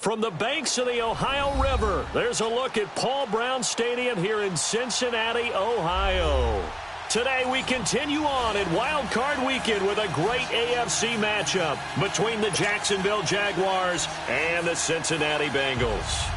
From the banks of the Ohio River, there's a look at Paul Brown Stadium here in Cincinnati, Ohio. Today we continue on in Wild Card Weekend with a great AFC matchup between the Jacksonville Jaguars and the Cincinnati Bengals.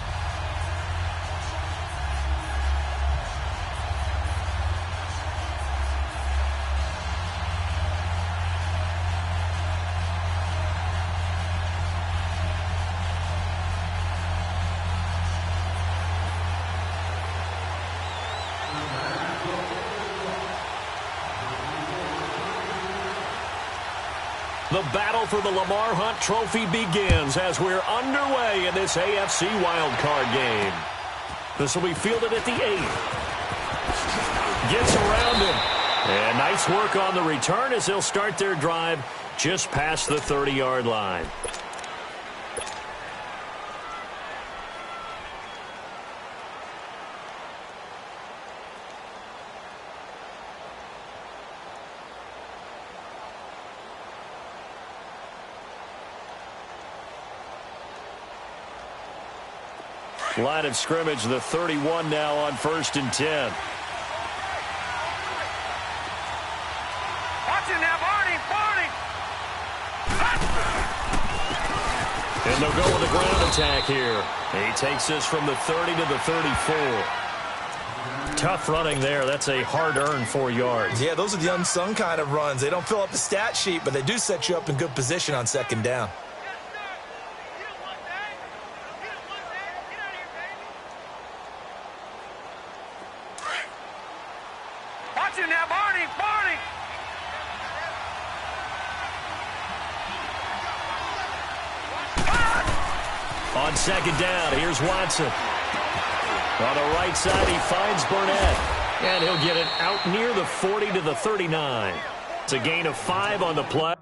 The battle for the Lamar Hunt Trophy begins as we're underway in this AFC wildcard game. This will be fielded at the 8th. Gets around him. And nice work on the return as they'll start their drive just past the 30-yard line. Line of scrimmage, the 31 now on 1st and 10. Watch it now, Barney! And they'll go with a ground attack here. He takes this from the 30 to the 34. Tough running there. That's a hard-earned 4 yards. Yeah, those are the unsung kind of runs. They don't fill up the stat sheet, but they do set you up in good position on 2nd down. On 2nd down, here's Watson. On the right side, he finds Burnett. And he'll get it out near the 40 to the 39. It's a gain of 5 on the play.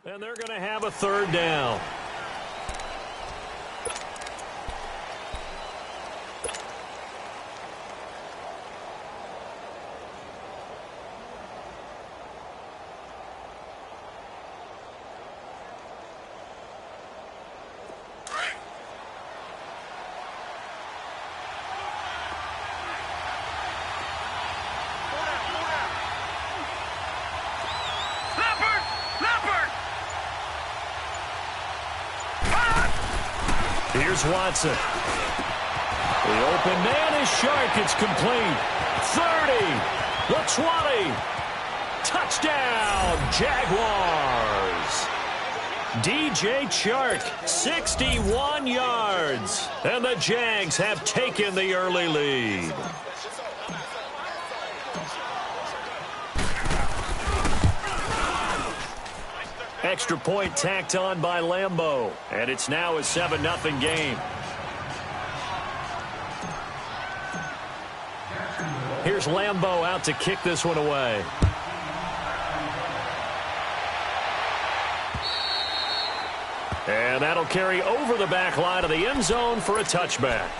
And they're going to have a 3rd down. Here's Watson. The open man is Shark. It's complete. 30. The 20. Touchdown, Jaguars. DJ Chark, 61 yards. And the Jags have taken the early lead. Extra point tacked on by Lambeau. And it's now a 7-0 game. Here's Lambeau out to kick this one away. And that'll carry over the back line of the end zone for a touchback.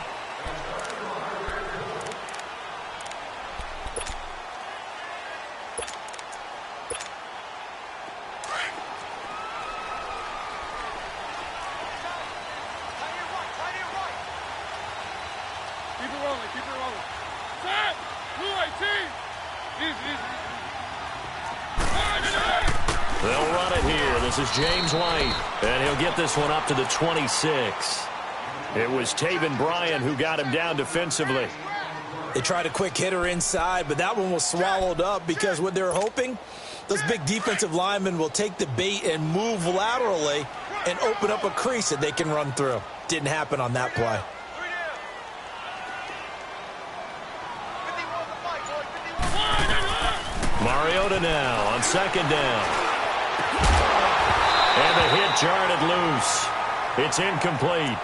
They'll run it here. This is James White. And he'll get this one up to the 26. It was Taven Bryan who got him down defensively. They tried a quick hitter inside, but that one was swallowed up because what they're hoping, those big defensive linemen will take the bait and move laterally and open up a crease that they can run through. Didn't happen on that play. Mariota now on second down. And the hit jarred it loose. It's incomplete.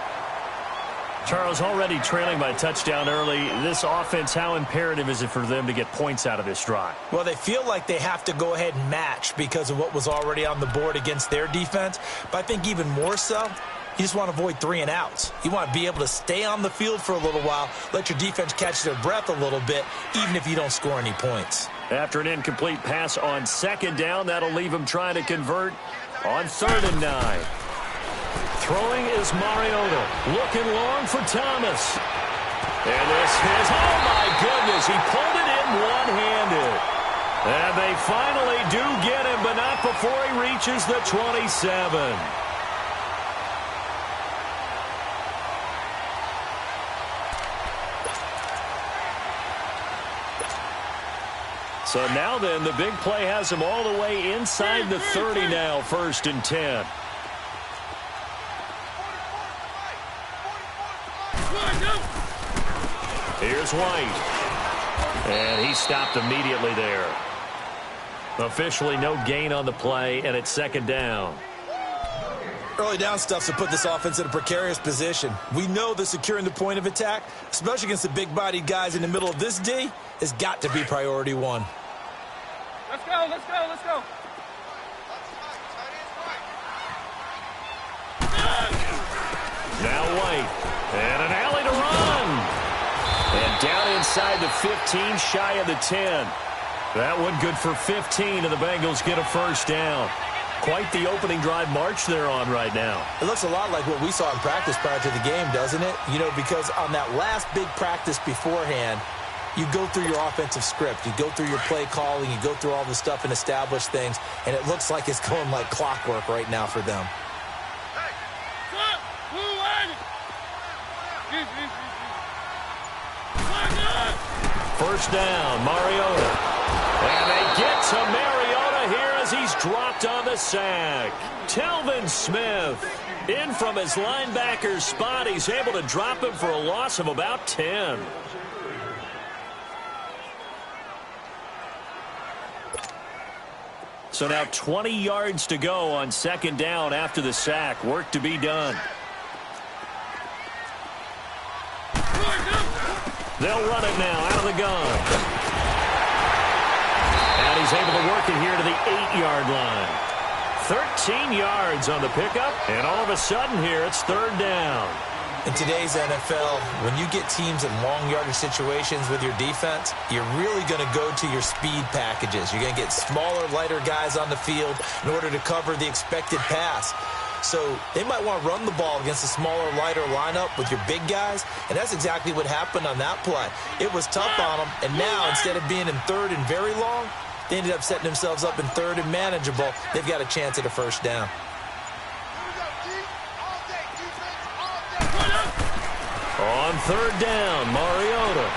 Charles, already trailing by a touchdown early. This offense, how imperative is it for them to get points out of this drive? Well, they feel like they have to go ahead and match because of what was already on the board against their defense. But I think even more so, you just want to avoid 3 and outs. You want to be able to stay on the field for a little while, let your defense catch their breath a little bit, even if you don't score any points. After an incomplete pass on second down, that'll leave him trying to convert on 3rd and 9. Throwing is Mariota. Looking long for Thomas. And this is, oh my goodness, he pulled it in one-handed. And they finally do get him, but not before he reaches the 27. So now then, the big play has him all the way inside the 30 now, 1st and 10. Here's White. And he stopped immediately there. Officially no gain on the play, and it's 2nd down. Early down stuff to put this offense in a precarious position. We know that securing the point of attack, especially against the big-bodied guys in the middle of this D, has got to be priority 1. Let's go, let's go, let's go. Now White. And an alley to run. And down inside the 15, shy of the 10. That one good for 15, and the Bengals get a 1st down. Quite the opening drive march they're on right now. It looks a lot like what we saw in practice prior to the game, doesn't it? You know, because on that last big practice beforehand, you go through your offensive script. You go through your play calling. You go through all the stuff and establish things, and it looks like it's going like clockwork right now for them. First down, Mariota. And they get to Mariota here as he's dropped on the sack. Telvin Smith in from his linebacker's spot. He's able to drop him for a loss of about 10. So now 20 yards to go on 2nd down after the sack. Work to be done. They'll run it now out of the gun. And he's able to work it here to the 8-yard line. 13 yards on the pickup, and all of a sudden here it's 3rd down. In today's NFL, when you get teams in long yardage situations with your defense, you're really going to go to your speed packages. You're going to get smaller, lighter guys on the field in order to cover the expected pass. So they might want to run the ball against a smaller, lighter lineup with your big guys, and that's exactly what happened on that play. It was tough on them, and now instead of being in 3rd and very long, they ended up setting themselves up in 3rd and manageable. They've got a chance at a 1st down. On 3rd down, Mariota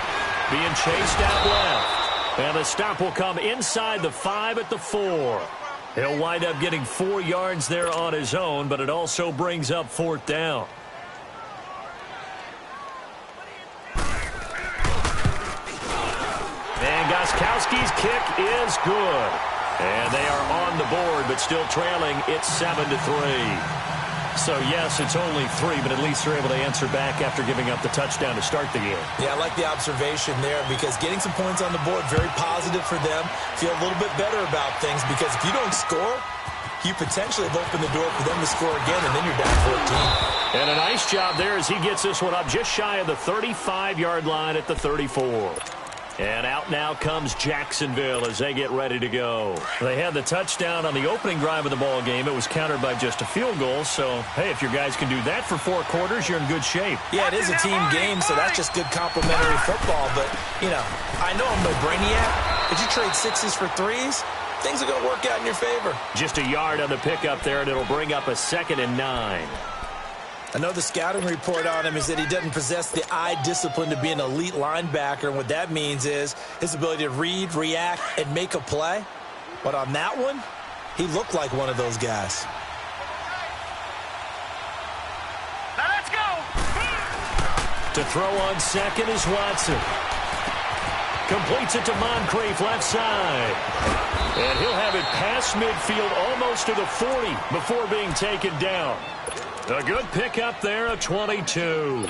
being chased out left. And the stop will come inside the 5 at the 4. He'll wind up getting 4 yards there on his own, but it also brings up 4th down. And Gostkowski's kick is good. And they are on the board, but still trailing. It's 7-3. So, yes, it's only 3, but at least they're able to answer back after giving up the touchdown to start the game. Yeah, I like the observation there because getting some points on the board, very positive for them. Feel a little bit better about things because if you don't score, you potentially have opened the door for them to score again, and then you're down 14. And a nice job there as he gets this one up just shy of the 35-yard line at the 34. And out now comes Jacksonville as they get ready to go. They had the touchdown on the opening drive of the ball game. It was countered by just a field goal. So, hey, if your guys can do that for 4 quarters, you're in good shape. Yeah, it is a team game, so that's just good complimentary football. But, you know, I know I'm no brainiac, but you trade 6s for 3s, things are going to work out in your favor. Just a yard on the pickup there, and it'll bring up a 2nd and 9. I know the scouting report on him is that he doesn't possess the eye discipline to be an elite linebacker, and what that means is his ability to read, react, and make a play. But on that one, he looked like one of those guys. Now let's go. To throw on second is Watson. Completes it to Moncrief left side. And he'll have it past midfield almost to the 40 before being taken down. A good pickup there, a 22.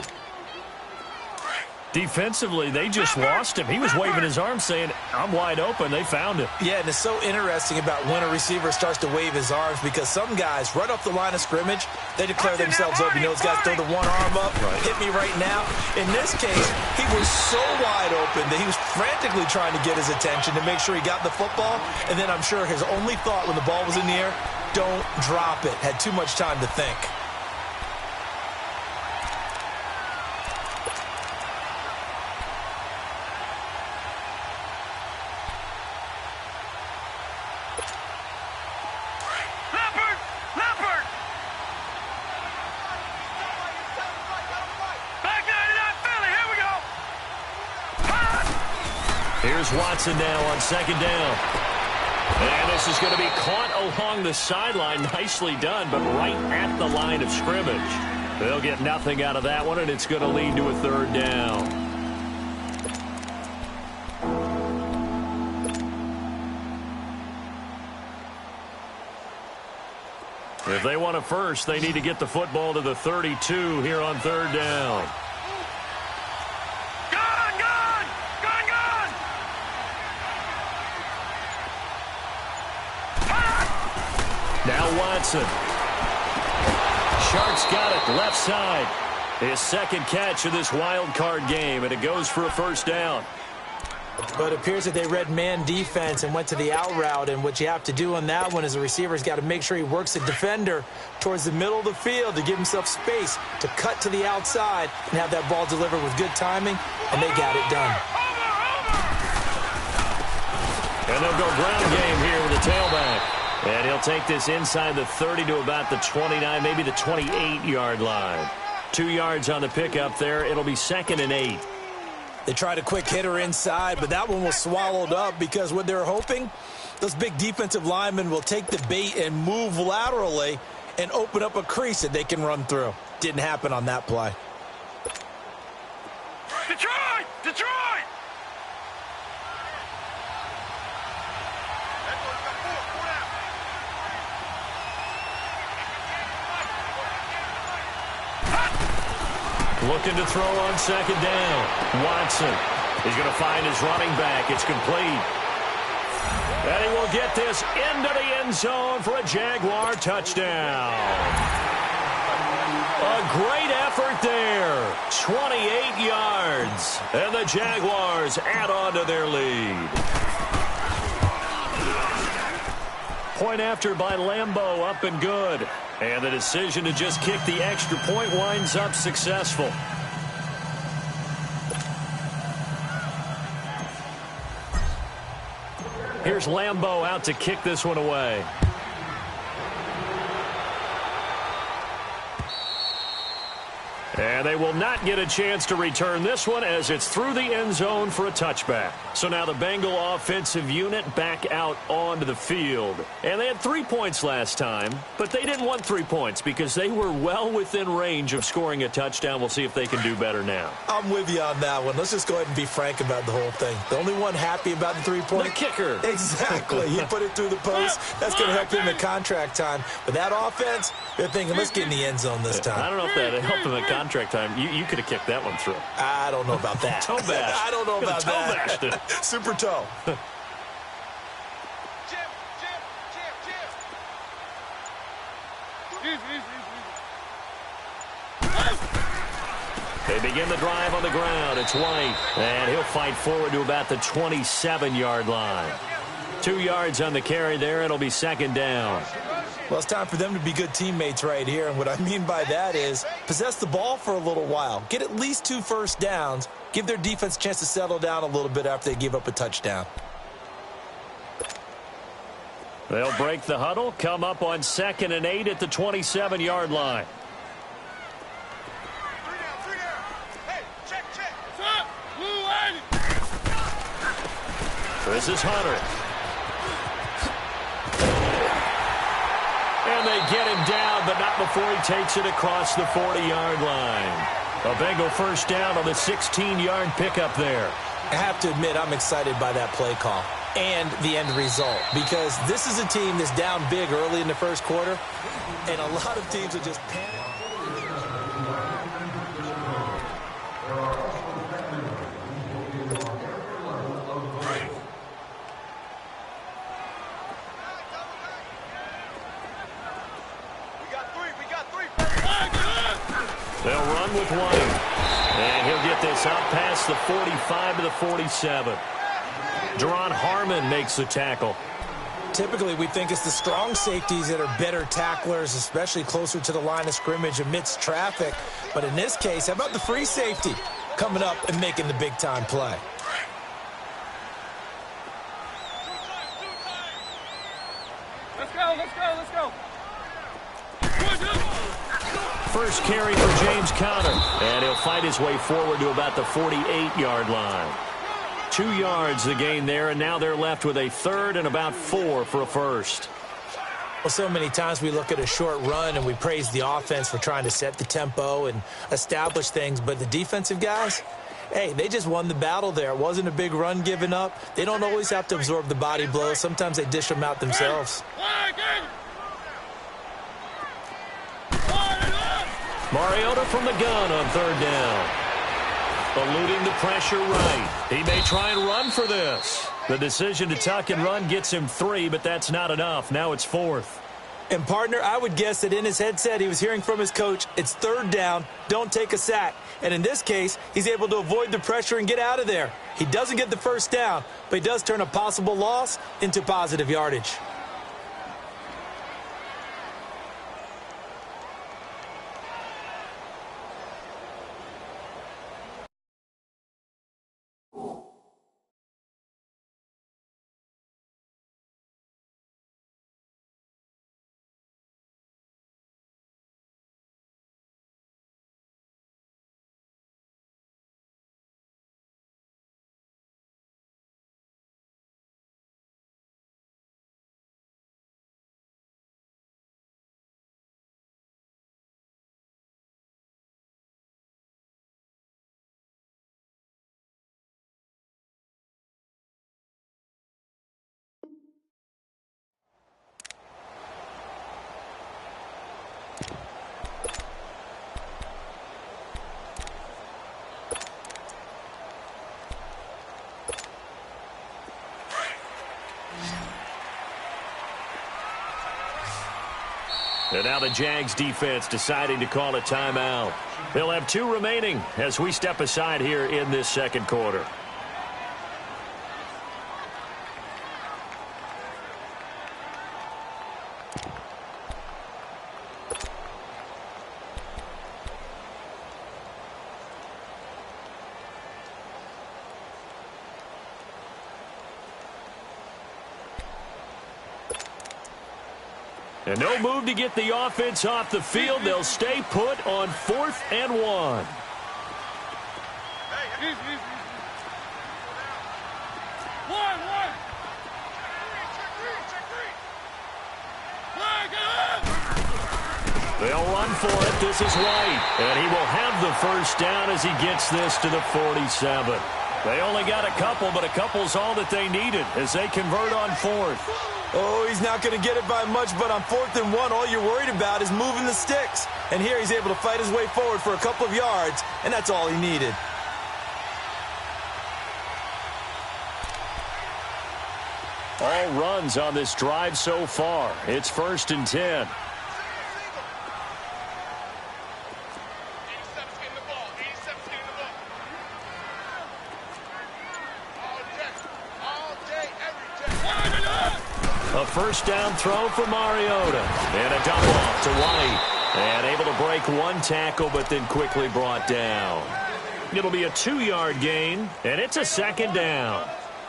Defensively, they just lost him. He was waving his arms saying, I'm wide open. They found him. Yeah, and it's so interesting about when a receiver starts to wave his arms because some guys, right off the line of scrimmage, they declare themselves open. You know, those guys throw the one arm up, hit me right now. In this case, he was so wide open that he was frantically trying to get his attention to make sure he got the football. And then I'm sure his only thought when the ball was in the air, don't drop it. Had too much time to think. Here's Watson now on second down. And this is going to be caught along the sideline. Nicely done, but right at the line of scrimmage. They'll get nothing out of that one, and it's going to lead to a third down. If they want a first, they need to get the football to the 32 here on third down. Now Watson. Sharks got it left side. His second catch of this wild card game, and it goes for a first down. But it appears that they read man defense and went to the out route, and what you have to do on that one is the receiver's got to make sure he works the defender towards the middle of the field to give himself space to cut to the outside and have that ball delivered with good timing, and they got it done. And they'll go ground game here with the tailback. And he'll take this inside the 30 to about the 29, maybe the 28-yard line. 2 yards on the pickup there. It'll be 2nd and 8. They tried a quick hitter inside, but that one was swallowed up because what they're hoping, those big defensive linemen will take the bait and move laterally and open up a crease that they can run through. Didn't happen on that play. Detroit! Detroit! Looking to throw on second down. Watson. He's going to find his running back. It's complete. And he will get this into the end zone for a Jaguar touchdown. A great effort there. 28 yards. And the Jaguars add on to their lead. Point after by Lambeau, up and good. And the decision to just kick the extra point winds up successful. Here's Lambeau out to kick this one away. And they will not get a chance to return this one as it's through the end zone for a touchback. So now the Bengal offensive unit back out onto the field. And they had 3 points last time, but they didn't want 3 points because they were well within range of scoring a touchdown. We'll see if they can do better now. I'm with you on that one. Let's just go ahead and be frank about the whole thing. The only one happy about the 3-point? The kicker. Exactly. He put it through the post. That's going to help him in contract time. But that offense, they're thinking, let's get in the end zone this time. I don't know if that helped him in contract time. You could have kicked that one through. I don't know about that. Toe bash. I don't know about toe that. Bashed it. Super toe. They begin the drive on the ground. It's White, and he'll fight forward to about the 27-yard line. 2 yards on the carry there. It'll be second down. Well, it's time for them to be good teammates right here, and what I mean by that is possess the ball for a little while. Get at least 2 first downs. Give their defense a chance to settle down a little bit after they give up a touchdown. They'll break the huddle, come up on 2nd and 8 at the 27-yard line. This is Hunter. And they get him down, but not before he takes it across the 40-yard line. A Bengal first down on the 16-yard pickup there. I have to admit, I'm excited by that play call and the end result, because this is a team that's down big early in the first quarter, and a lot of teams are just panic. They'll run with one. And he'll get this out past the 45 to the 47. Deron Harmon makes the tackle. Typically, we think it's the strong safeties that are better tacklers, especially closer to the line of scrimmage amidst traffic. But in this case, how about the free safety coming up and making the big-time play? Let's go, let's go, let's go. First carry for James Conner, and he'll fight his way forward to about the 48-yard line. 2 yards the gain there, and now they're left with a third and about 4 for a first. Well, so many times we look at a short run and we praise the offense for trying to set the tempo and establish things, but the defensive guys, hey, they just won the battle there. It wasn't a big run given up. They don't always have to absorb the body blows. Sometimes they dish them out themselves. Mariota from the gun on third down. Eluding the pressure right. He may try and run for this. The decision to tuck and run gets him 3, but that's not enough. Now it's 4th. And, partner, I would guess that in his headset he was hearing from his coach, it's third down, don't take a sack. And in this case, he's able to avoid the pressure and get out of there. He doesn't get the first down, but he does turn a possible loss into positive yardage. And now the Jags defense deciding to call a timeout. They'll have 2 remaining as we step aside here in this second quarter. And no move to get the offense off the field. They'll stay put on 4th and 1. They'll run for it. This is White. And he will have the first down as he gets this to the 47. They only got a couple, but a couple's all that they needed as they convert on 4th. Oh, he's not going to get it by much, but on 4th and 1, all you're worried about is moving the sticks. And here he's able to fight his way forward for a couple of yards, and that's all he needed. All runs on this drive so far. It's 1st and 10. A first down throw for Mariota. And a dump off to White. And able to break one tackle, but then quickly brought down. It'll be a 2-yard gain, and it's a second down.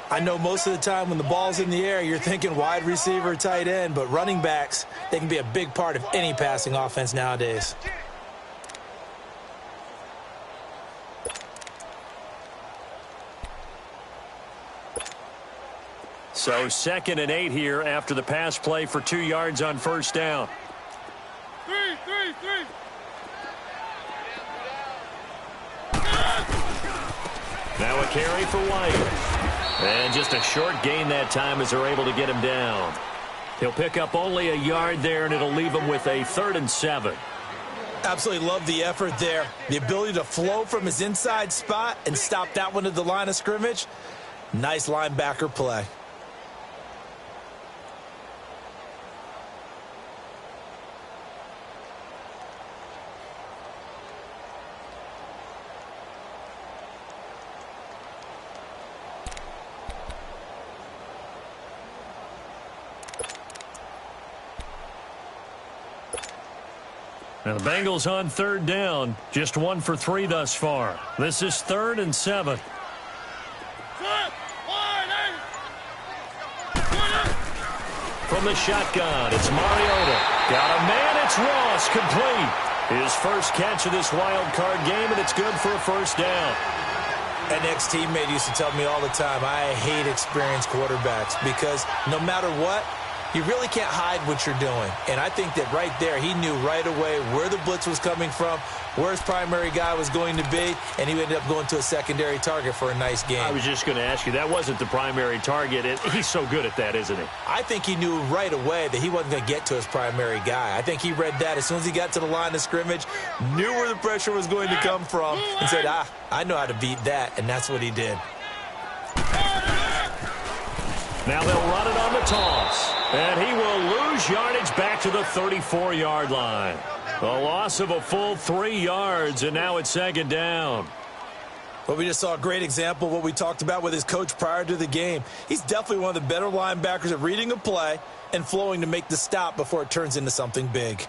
I know most of the time when the ball's in the air, you're thinking wide receiver, tight end, but running backs, they can be a big part of any passing offense nowadays. So 2nd and 8 here after the pass play for 2 yards on first down. Three. Now a carry for White. And just a short gain that time as they're able to get him down. He'll pick up only a yard there, and it'll leave him with a 3rd and 7. Absolutely love the effort there. The ability to flow from his inside spot and stop that one at the line of scrimmage. Nice linebacker play. Now the Bengals on 3rd down. Just 1 for 3 thus far. This is 3rd and 7. From the shotgun, it's Mariota. Got a man, it's Ross, complete. His first catch of this wild card game, and it's good for a first down. An ex-teammate used to tell me all the time, I hate experienced quarterbacks because no matter what, you really can't hide what you're doing. And I think that right there, he knew right away where the blitz was coming from, where his primary guy was going to be, and he ended up going to a secondary target for a nice game. I was just going to ask you, that wasn't the primary target. He's so good at that, isn't he? I think he knew right away that he wasn't going to get to his primary guy. I think he read that as soon as he got to the line of scrimmage, knew where the pressure was going to come from, and said, I know how to beat that, and that's what he did. Now they'll run it on the toss. And he will lose yardage back to the 34-yard line. A loss of a full 3 yards, and now it's 2nd down. Well, we just saw a great example of what we talked about with his coach prior to the game. He's definitely one of the better linebackers at reading a play and flowing to make the stop before it turns into something big.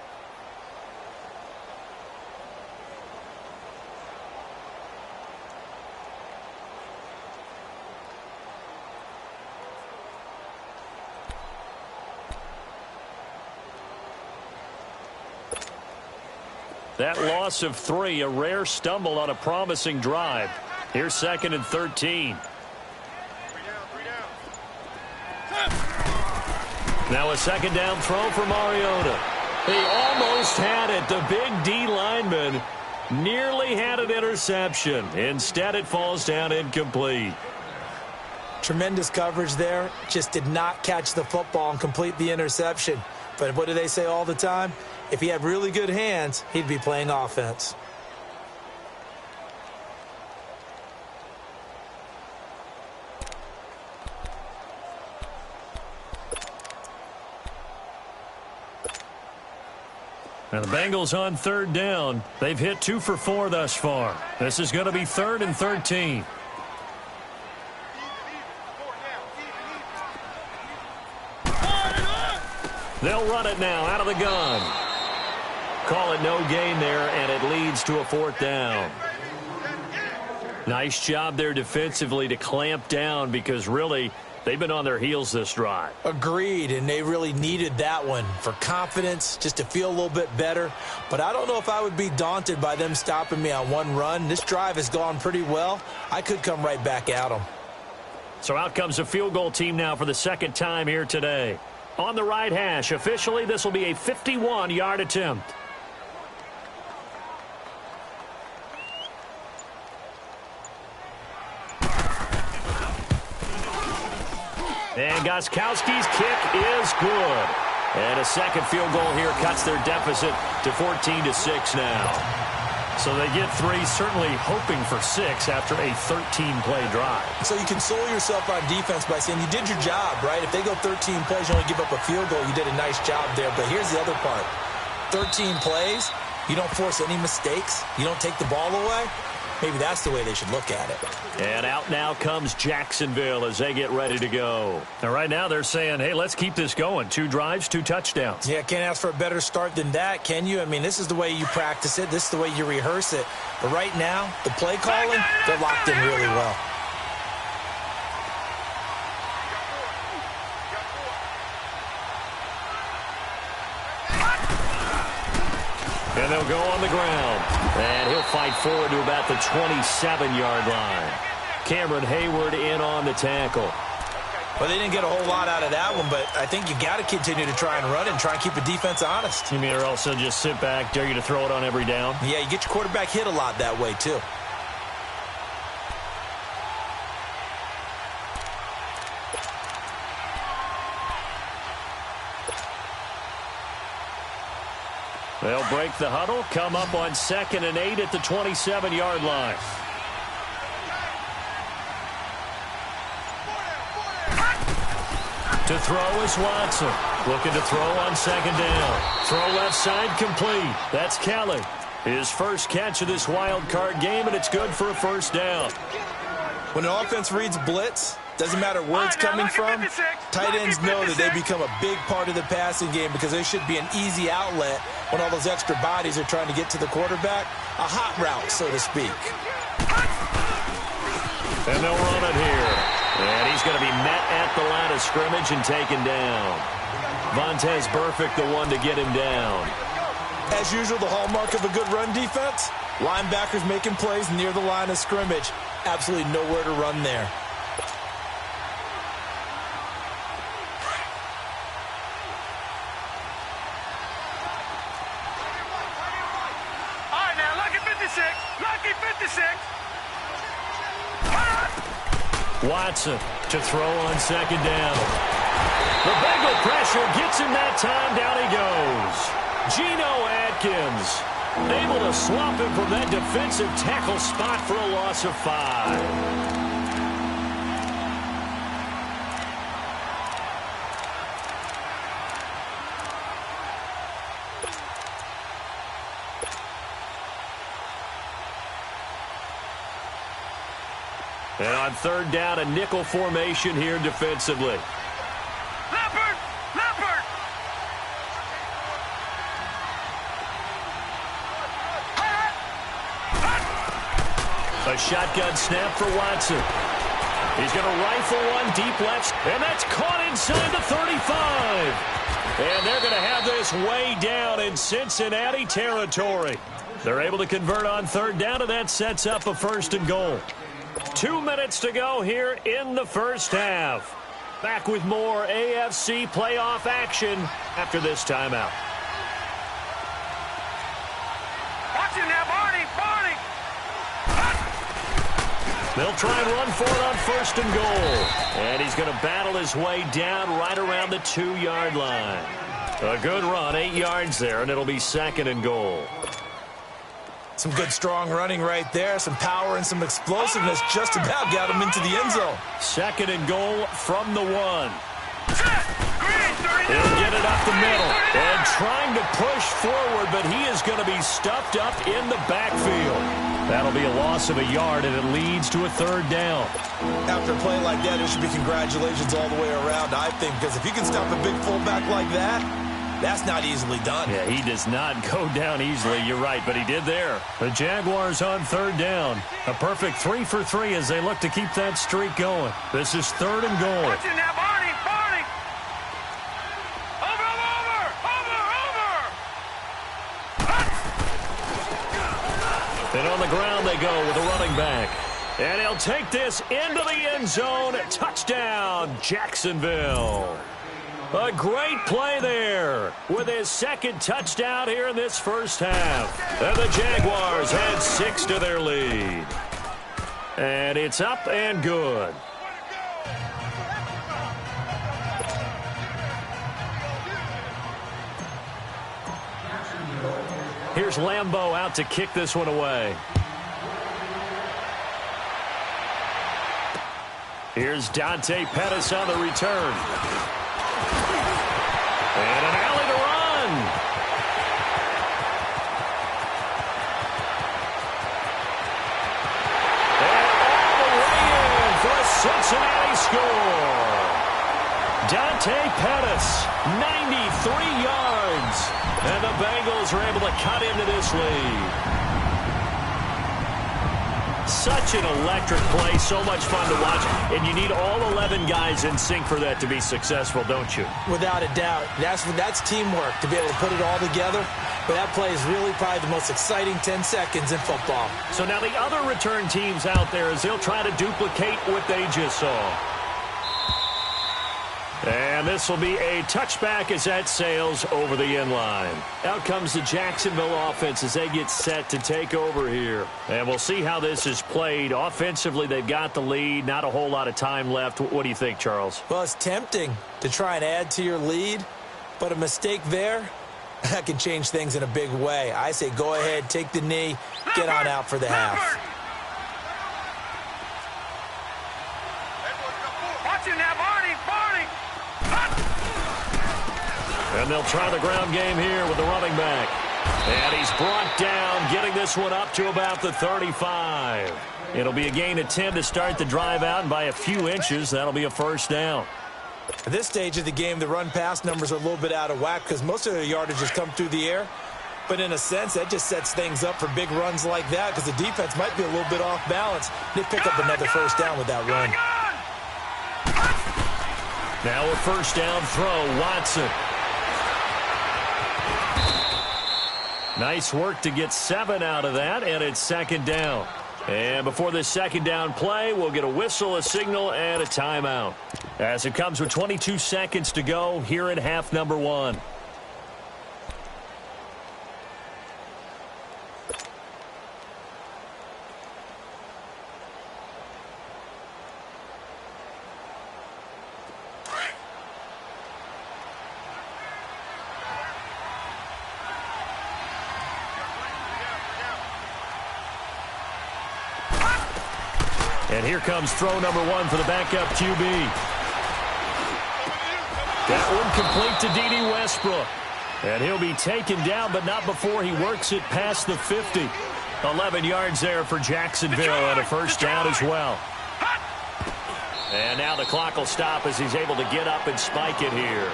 That loss of 3, a rare stumble on a promising drive. Here's 2nd and 13. Now a 2nd down throw for Mariota. He almost had it. The big D lineman nearly had an interception. Instead, it falls down incomplete. Tremendous coverage there. Just did not catch the football and complete the interception. But what do they say all the time? If he had really good hands, he'd be playing offense. Now the Bengals on 3rd down. They've hit 2 for 4 thus far. This is going to be 3rd and 13. They'll run it now out of the gun. Call it no gain there, and it leads to a 4th down. Nice job there defensively to clamp down because really they've been on their heels this drive. Agreed, and they really needed that one for confidence, just to feel a little bit better. But I don't know if I would be daunted by them stopping me on one run. This drive has gone pretty well. I could come right back at them. So out comes a field goal team now for the 2nd time here today. On the right hash, officially this will be a 51-yard attempt. And Gostkowski's kick is good. And a 2nd field goal here cuts their deficit to 14-6 now. So they get 3, certainly hoping for 6 after a 13-play drive. So you console yourself on defense by saying you did your job, right? If they go 13 plays, you only give up a field goal, you did a nice job there. But here's the other part. 13 plays, you don't force any mistakes, you don't take the ball away. Maybe that's the way they should look at it. And out now comes Jacksonville as they get ready to go. Now, right now they're saying, hey, let's keep this going. 2 drives, 2 touchdowns. Yeah, can't ask for a better start than that, can you? I mean, this is the way you practice it. This is the way you rehearse it. But right now, the play calling, they're locked in really well. And they'll go on the ground. And he'll fight forward to about the 27-yard line. Cameron Hayward in on the tackle. Well, they didn't get a whole lot out of that one, but I think you got to continue to try and run and try and keep the defense honest. You mean or also just sit back, dare you to throw it on every down? Yeah, you get your quarterback hit a lot that way, too. They'll break the huddle, come up on 2nd and 8 at the 27-yard line. To throw is Watson. Looking to throw on 2nd down. Throw left side complete. That's Kelly. His first catch of this wild card game, and it's good for a first down. When an offense reads blitz, doesn't matter where it's coming from, tight ends know that they become a big part of the passing game because there should be an easy outlet when all those extra bodies are trying to get to the quarterback. A hot route, so to speak. And they'll run it here. And he's going to be met at the line of scrimmage and taken down. Vontaze Burfict, the one to get him down. As usual, the hallmark of a good run defense, linebackers making plays near the line of scrimmage. Absolutely nowhere to run there. All right, now, lucky 56. Lucky 56. Watson to throw on 2nd down. The Bengal pressure gets him that time. Down he goes. Geno Atkins able to swap him from that defensive tackle spot for a loss of 5. And on 3rd down, a nickel formation here defensively. Leopard! Leopard! A shotgun snap for Watson. He's going to rifle one deep left, and that's caught inside the 35. And they're going to have this way down in Cincinnati territory. They're able to convert on 3rd down, and that sets up a 1st and goal. 2 minutes to go here in the first half. Back with more AFC playoff action after this timeout. Watch it now, Barney! Barney! They'll try and run for it on 1st and goal. And he's going to battle his way down right around the 2-yard line. A good run, 8 yards there, and it'll be 2nd and goal. Some good, strong running right there. Some power and some explosiveness just about got him into the end zone. 2nd and goal from the 1. He'll get it up the middle. And trying to push forward, but he is going to be stuffed up in the backfield. That'll be a loss of a yard, and it leads to a 3rd down. After a play like that, there should be congratulations all the way around, I think, because if you can stop a big fullback like that, that's not easily done. Yeah, he does not go down easily. You're right, but he did there. The Jaguars on 3rd down. A perfect 3 for 3 as they look to keep that streak going. This is 3rd and goal. Watch it now, Barney! Barney! Over, over, over, over! And on the ground they go with a running back. And he'll take this into the end zone. Touchdown, Jacksonville. A great play there with his 2nd touchdown here in this first half. And the Jaguars had 6 to their lead. And it's up and good. Here's Lambeau out to kick this one away. Here's Dante Pettis on the return. And an alley to run. And all the way in for a Cincinnati score. Dante Pettis, 93 yards. And the Bengals are able to cut into this lead. Such an electric play, so much fun to watch, and you need all 11 guys in sync for that to be successful, don't you? Without a doubt. That's teamwork, to be able to put it all together. But that play is really probably the most exciting 10 seconds in football. So now the other return teams out there, as they'll try to duplicate what they just saw. And this will be a touchback as that sails over the end line. Out comes the Jacksonville offense as they get set to take over here. And we'll see how this is played. Offensively, they've got the lead. Not a whole lot of time left. What do you think, Charles? Well, it's tempting to try and add to your lead, but a mistake there, that can change things in a big way. I say go ahead, take the knee, get on out for the half. Watch it now, Barney. And they'll try the ground game here with the running back. And he's brought down, getting this one up to about the 35. It'll be a gain of 10 to start the drive out, and by a few inches, that'll be a first down. At this stage of the game, the run-pass numbers are a little bit out of whack because most of the yardage has come through the air. But in a sense, that just sets things up for big runs like that because the defense might be a little bit off balance. They pick up another first down with that run. Now a first down throw, Watson. Nice work to get 7 out of that, and it's second down. And before this second down play, we'll get a whistle, a signal, and a timeout. As it comes with 22 seconds to go here in half number 1. And here comes throw number 1 for the backup QB. That one complete to D.D. Westbrook. And he'll be taken down, but not before he works it past the 50. 11 yards there for Jacksonville and a first down as well. And now the clock will stop as he's able to get up and spike it here.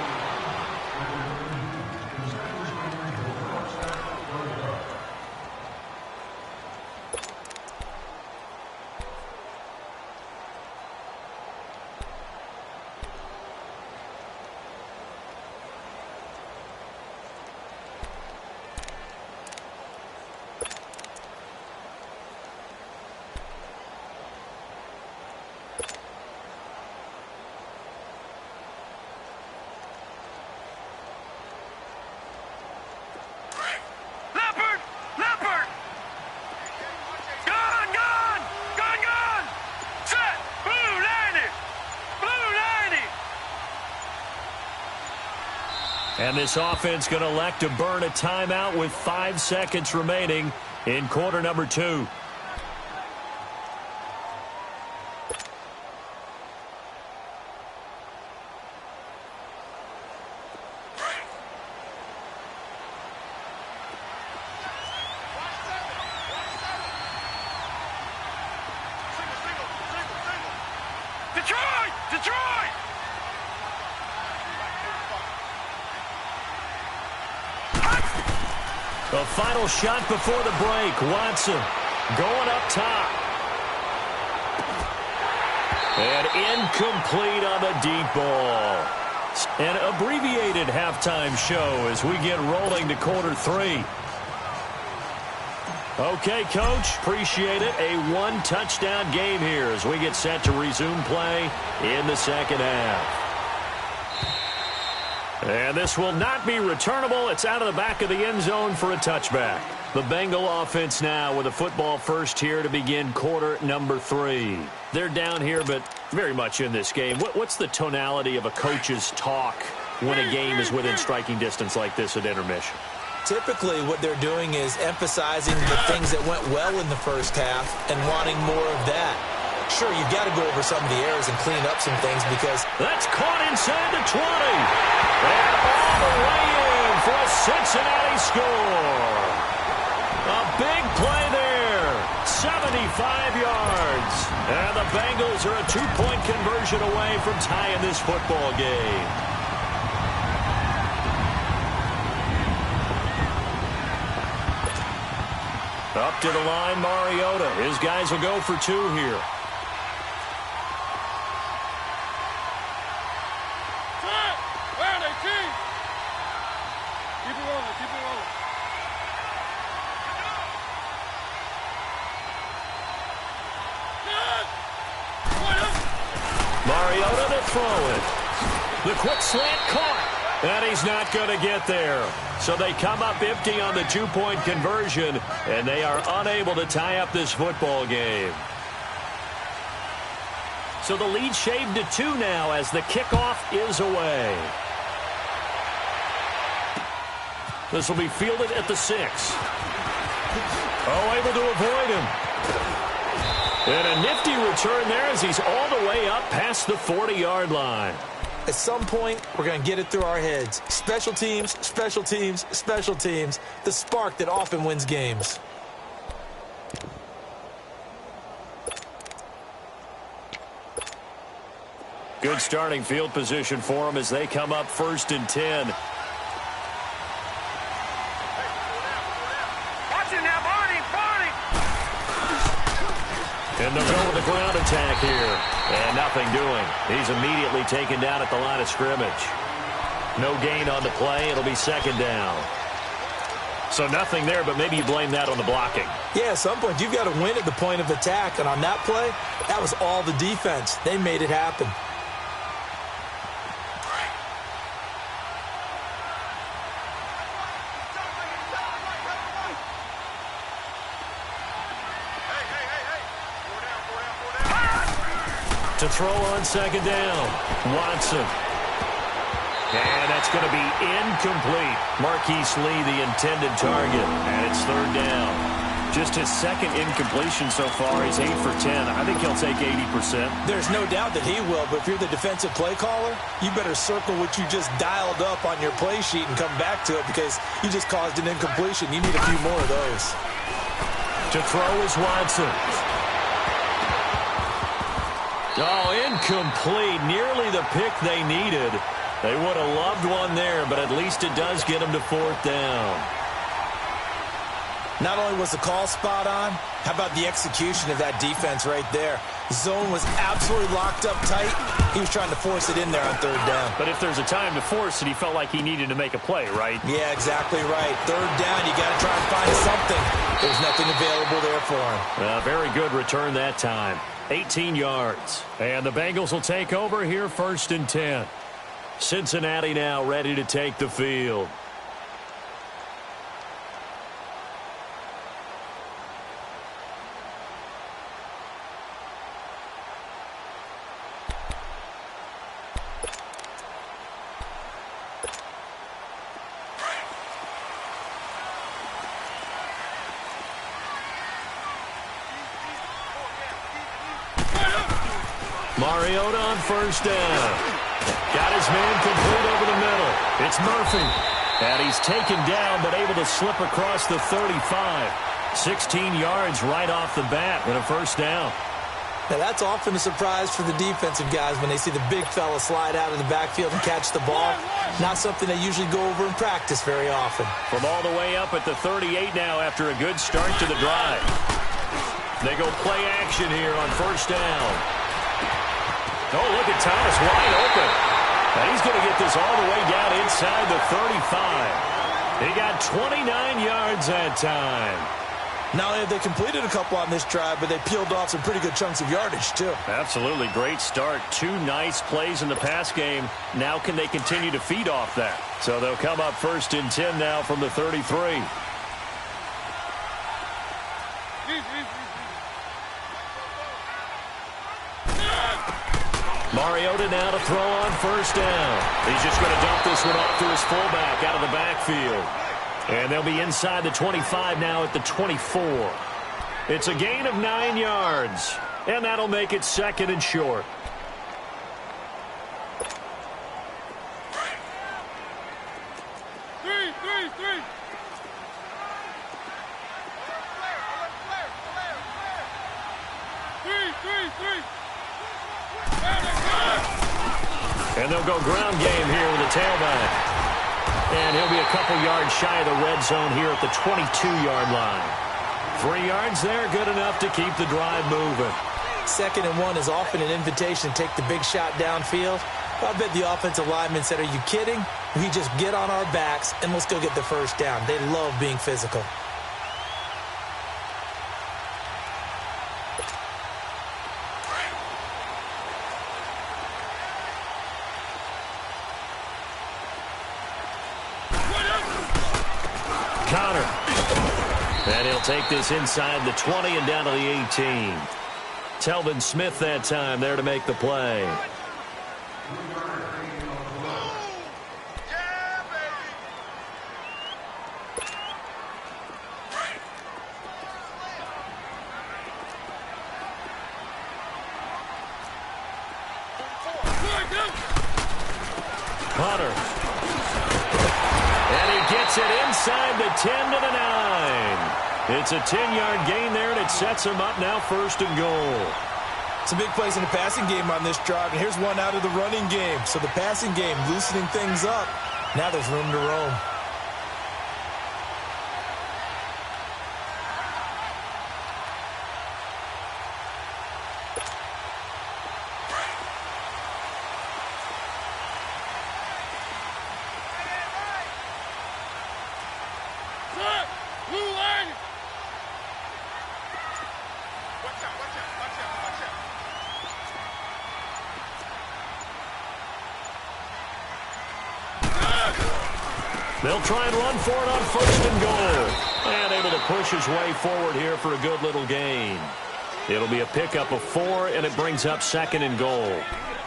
And this offense going to elect to burn a timeout with 5 seconds remaining in quarter number 2. Detroit! The final shot before the break. Watson going up top. And incomplete on the deep ball. An abbreviated halftime show as we get rolling to quarter 3. Okay, Coach, appreciate it. A 1-touchdown game here as we get set to resume play in the second half. And this will not be returnable. It's out of the back of the end zone for a touchback. The Bengal offense now with a football first here to begin quarter number 3. They're down here, but very much in this game. What's the tonality of a coach's talk when a game is within striking distance like this at intermission? Typically, what they're doing is emphasizing the things that went well in the first half and wanting more of that. Sure, you've got to go over some of the errors and clean up some things because... That's caught inside the 20. And all the way in for a Cincinnati score. A big play there. 75 yards. And the Bengals are a 2-point conversion away from tying this football game. Up to the line, Mariota. His guys will go for 2 here. Where are they, team? Keep it rolling, keep it rolling. Mariota to throw it. The quick slant caught. And he's not going to get there. So they come up empty on the two-point conversion, and they are unable to tie up this football game. So the lead shaved to 2 now as the kickoff is away. This will be fielded at the 6. Oh, able to avoid him. And a nifty return there as he's all the way up past the 40-yard line. At some point, we're going to get it through our heads. Special teams, special teams, special teams. The spark that often wins games. Good starting field position for them as they come up 1st and 10. Watch it now, Barney! And they'll go with the ground attack here. And nothing doing. He's immediately taken down at the line of scrimmage. No gain on the play. It'll be 2nd down. So nothing there, but maybe you blame that on the blocking. Yeah, at some point, you've got to win at the point of attack. And on that play, that was all the defense. They made it happen. To throw on 2nd down. Watson. And that's going to be incomplete. Marquise Lee, the intended target. And it's 3rd down. Just his 2nd incompletion so far. He's 8 for 10. I think he'll take 80%. There's no doubt that he will, but if you're the defensive play caller, you better circle what you just dialed up on your play sheet and come back to it because you just caused an incompletion. You need a few more of those. To throw is Watson. Oh, incomplete. Nearly the pick they needed. They would have loved one there, but at least it does get them to 4th down. Not only was the call spot on, how about the execution of that defense right there? Zone was absolutely locked up tight. He was trying to force it in there on 3rd down. But if there's a time to force it, he felt like he needed to make a play, right? Yeah, exactly right. 3rd down, you got to try and find something. There's nothing available there for him. Very good return that time. 18 yards. And the Bengals will take over here 1st and 10. Cincinnati now ready to take the field. Mariota on 1st down. Got his man complete over the middle. It's Murphy. And he's taken down but able to slip across the 35. 16 yards right off the bat with a 1st down. Now that's often a surprise for the defensive guys when they see the big fella slide out of the backfield and catch the ball. Not something they usually go over in practice very often. From all the way up at the 38 now after a good start to the drive. They go play action here on 1st down. Oh, look at Thomas wide open. And he's going to get this all the way down inside the 35. He got 29 yards that time. Not only have they completed a couple on this drive, but they peeled off some pretty good chunks of yardage, too. Absolutely. Great start. 2 nice plays in the pass game. Now can they continue to feed off that? So they'll come up 1st and 10 now from the 33. Mariota now to throw on 1st down. He's just going to dump this one off to his fullback out of the backfield. And they'll be inside the 25 now at the 24. It's a gain of 9 yards. And that'll make it 2nd and short. And they'll go ground game here with a tailback. And he'll be a couple yards shy of the red zone here at the 22-yard line. 3 yards there, good enough to keep the drive moving. 2nd and 1 is often an invitation to take the big shot downfield. I bet the offensive lineman said, are you kidding? We just get on our backs and let's go get the 1st down. They love being physical. And he'll take this inside the 20 and down to the 18. Telvin Smith that time there to make the play. Hunter. And he gets it inside the 10 to the 9. It's a 10-yard gain there, and it sets him up now 1st and goal. Some big plays in the passing game on this drive, and here's one out of the running game. So the passing game loosening things up. Now there's room to roam. They'll try and run for it on 1st and goal. And able to push his way forward here for a good little gain. It'll be a pickup of 4, and it brings up 2nd and goal.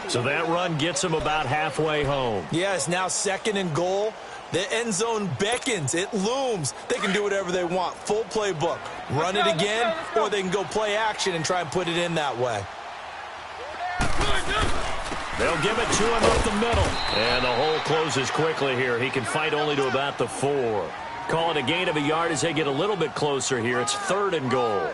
So that run gets him about halfway home. Yeah, it's now 2nd and goal. The end zone beckons. It looms. They can do whatever they want. Full playbook. Run it again, or they can go play action and try and put it in that way. They'll give it to him up the middle. And the hole closes quickly here. He can fight only to about the 4. Call it a gain of a yard as they get a little bit closer here. It's 3rd and goal.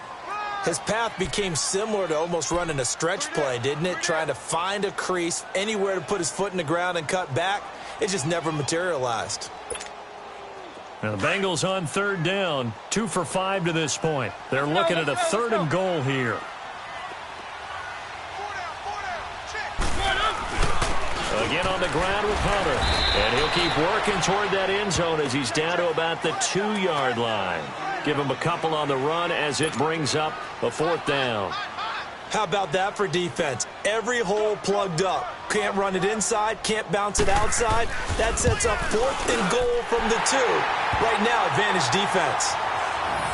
His path became similar to almost running a stretch play, didn't it? Trying to find a crease, anywhere to put his foot in the ground and cut back. It just never materialized. Now the Bengals on 3rd down. 2 for 5 to this point. They're looking at a 3rd and goal here. Again on the ground with Hunter. And he'll keep working toward that end zone as he's down to about the 2-yard line. Give him a couple on the run as it brings up a 4th down. How about that for defense? Every hole plugged up. Can't run it inside, can't bounce it outside. That sets up 4th and goal from the 2. Right now, advantage defense.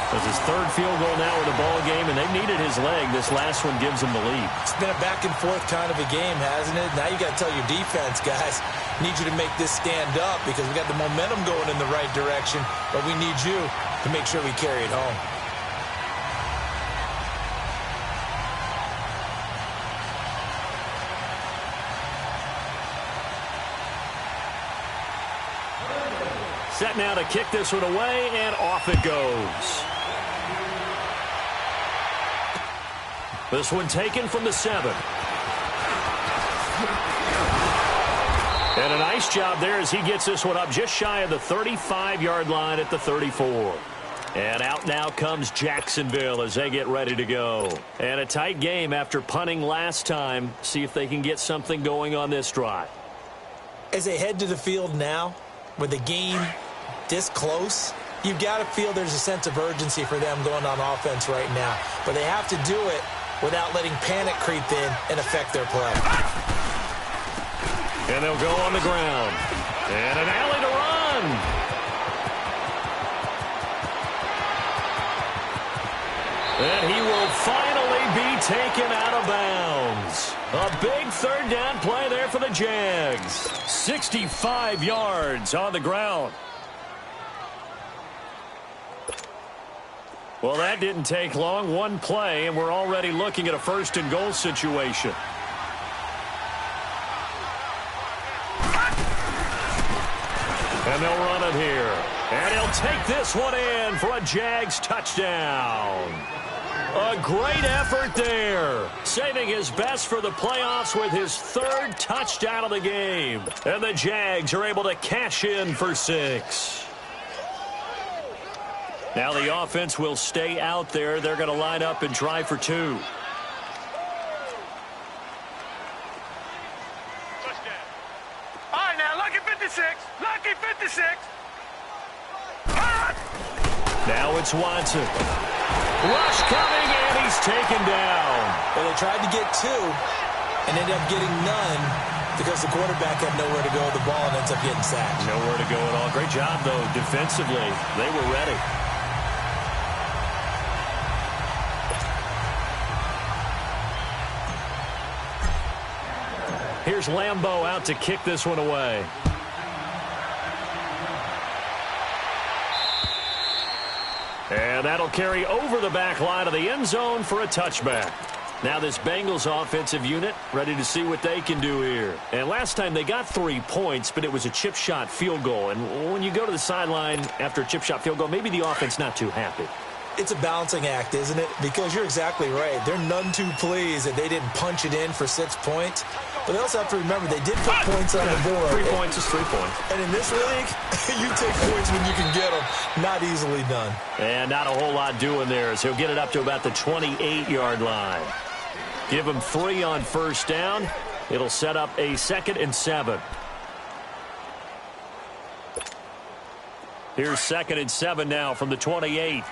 That's his 3rd field goal now in the ball game, and they needed his leg. This last one gives him the lead. It's been a back-and-forth kind of a game, hasn't it? Now you got to tell your defense, guys, need you to make this stand up because we got the momentum going in the right direction, but we need you to make sure we carry it home. Set now to kick this one away, and off it goes. This one taken from the 7. And a nice job there as he gets this one up just shy of the 35-yard line at the 34. And out now comes Jacksonville as they get ready to go. And a tight game after punting last time. See if they can get something going on this drive. As they head to the field now, with the game this close, you've got to feel there's a sense of urgency for them going on offense right now. But they have to do it without letting panic creep in and affect their play. And they'll go on the ground. And an alley to run. And he will finally be taken out of bounds. A big 3rd down play there for the Jags. 65 yards on the ground. Well, that didn't take long. One play, and we're already looking at a 1st and goal situation. And they'll run it here. And he'll take this one in for a Jags touchdown. A great effort there. Saving his best for the playoffs with his 3rd touchdown of the game. And the Jags are able to cash in for 6. Now the offense will stay out there. They're going to line up and try for 2. Touchdown. All right, now, lucky 56. Lucky 56. Now it's Watson. Rush coming, and he's taken down. Well, they tried to get 2 and ended up getting none because the quarterback had nowhere to go with the ball and ends up getting sacked. Nowhere to go at all. Great job, though, defensively. They were ready. here's Lambeau out to kick this one away. And that'll carry over the back line of the end zone for a touchback. Now this Bengals offensive unit ready to see what they can do here. And last time they got 3 points, but it was a chip shot field goal. And when you go to the sideline after a chip shot field goal, maybe the offense not too happy. It's a balancing act, isn't it? Because you're exactly right. They're none too pleased that they didn't punch it in for 6 points. But they also have to remember they did put points on the board. 3 points is 3 points. And in this league, you take points when you can get them. Not easily done. And not a whole lot doing there as he'll get it up to about the 28-yard line. Give him 3 on first down. It'll set up a 2nd and 7. Here's 2nd and 7 now from the 28.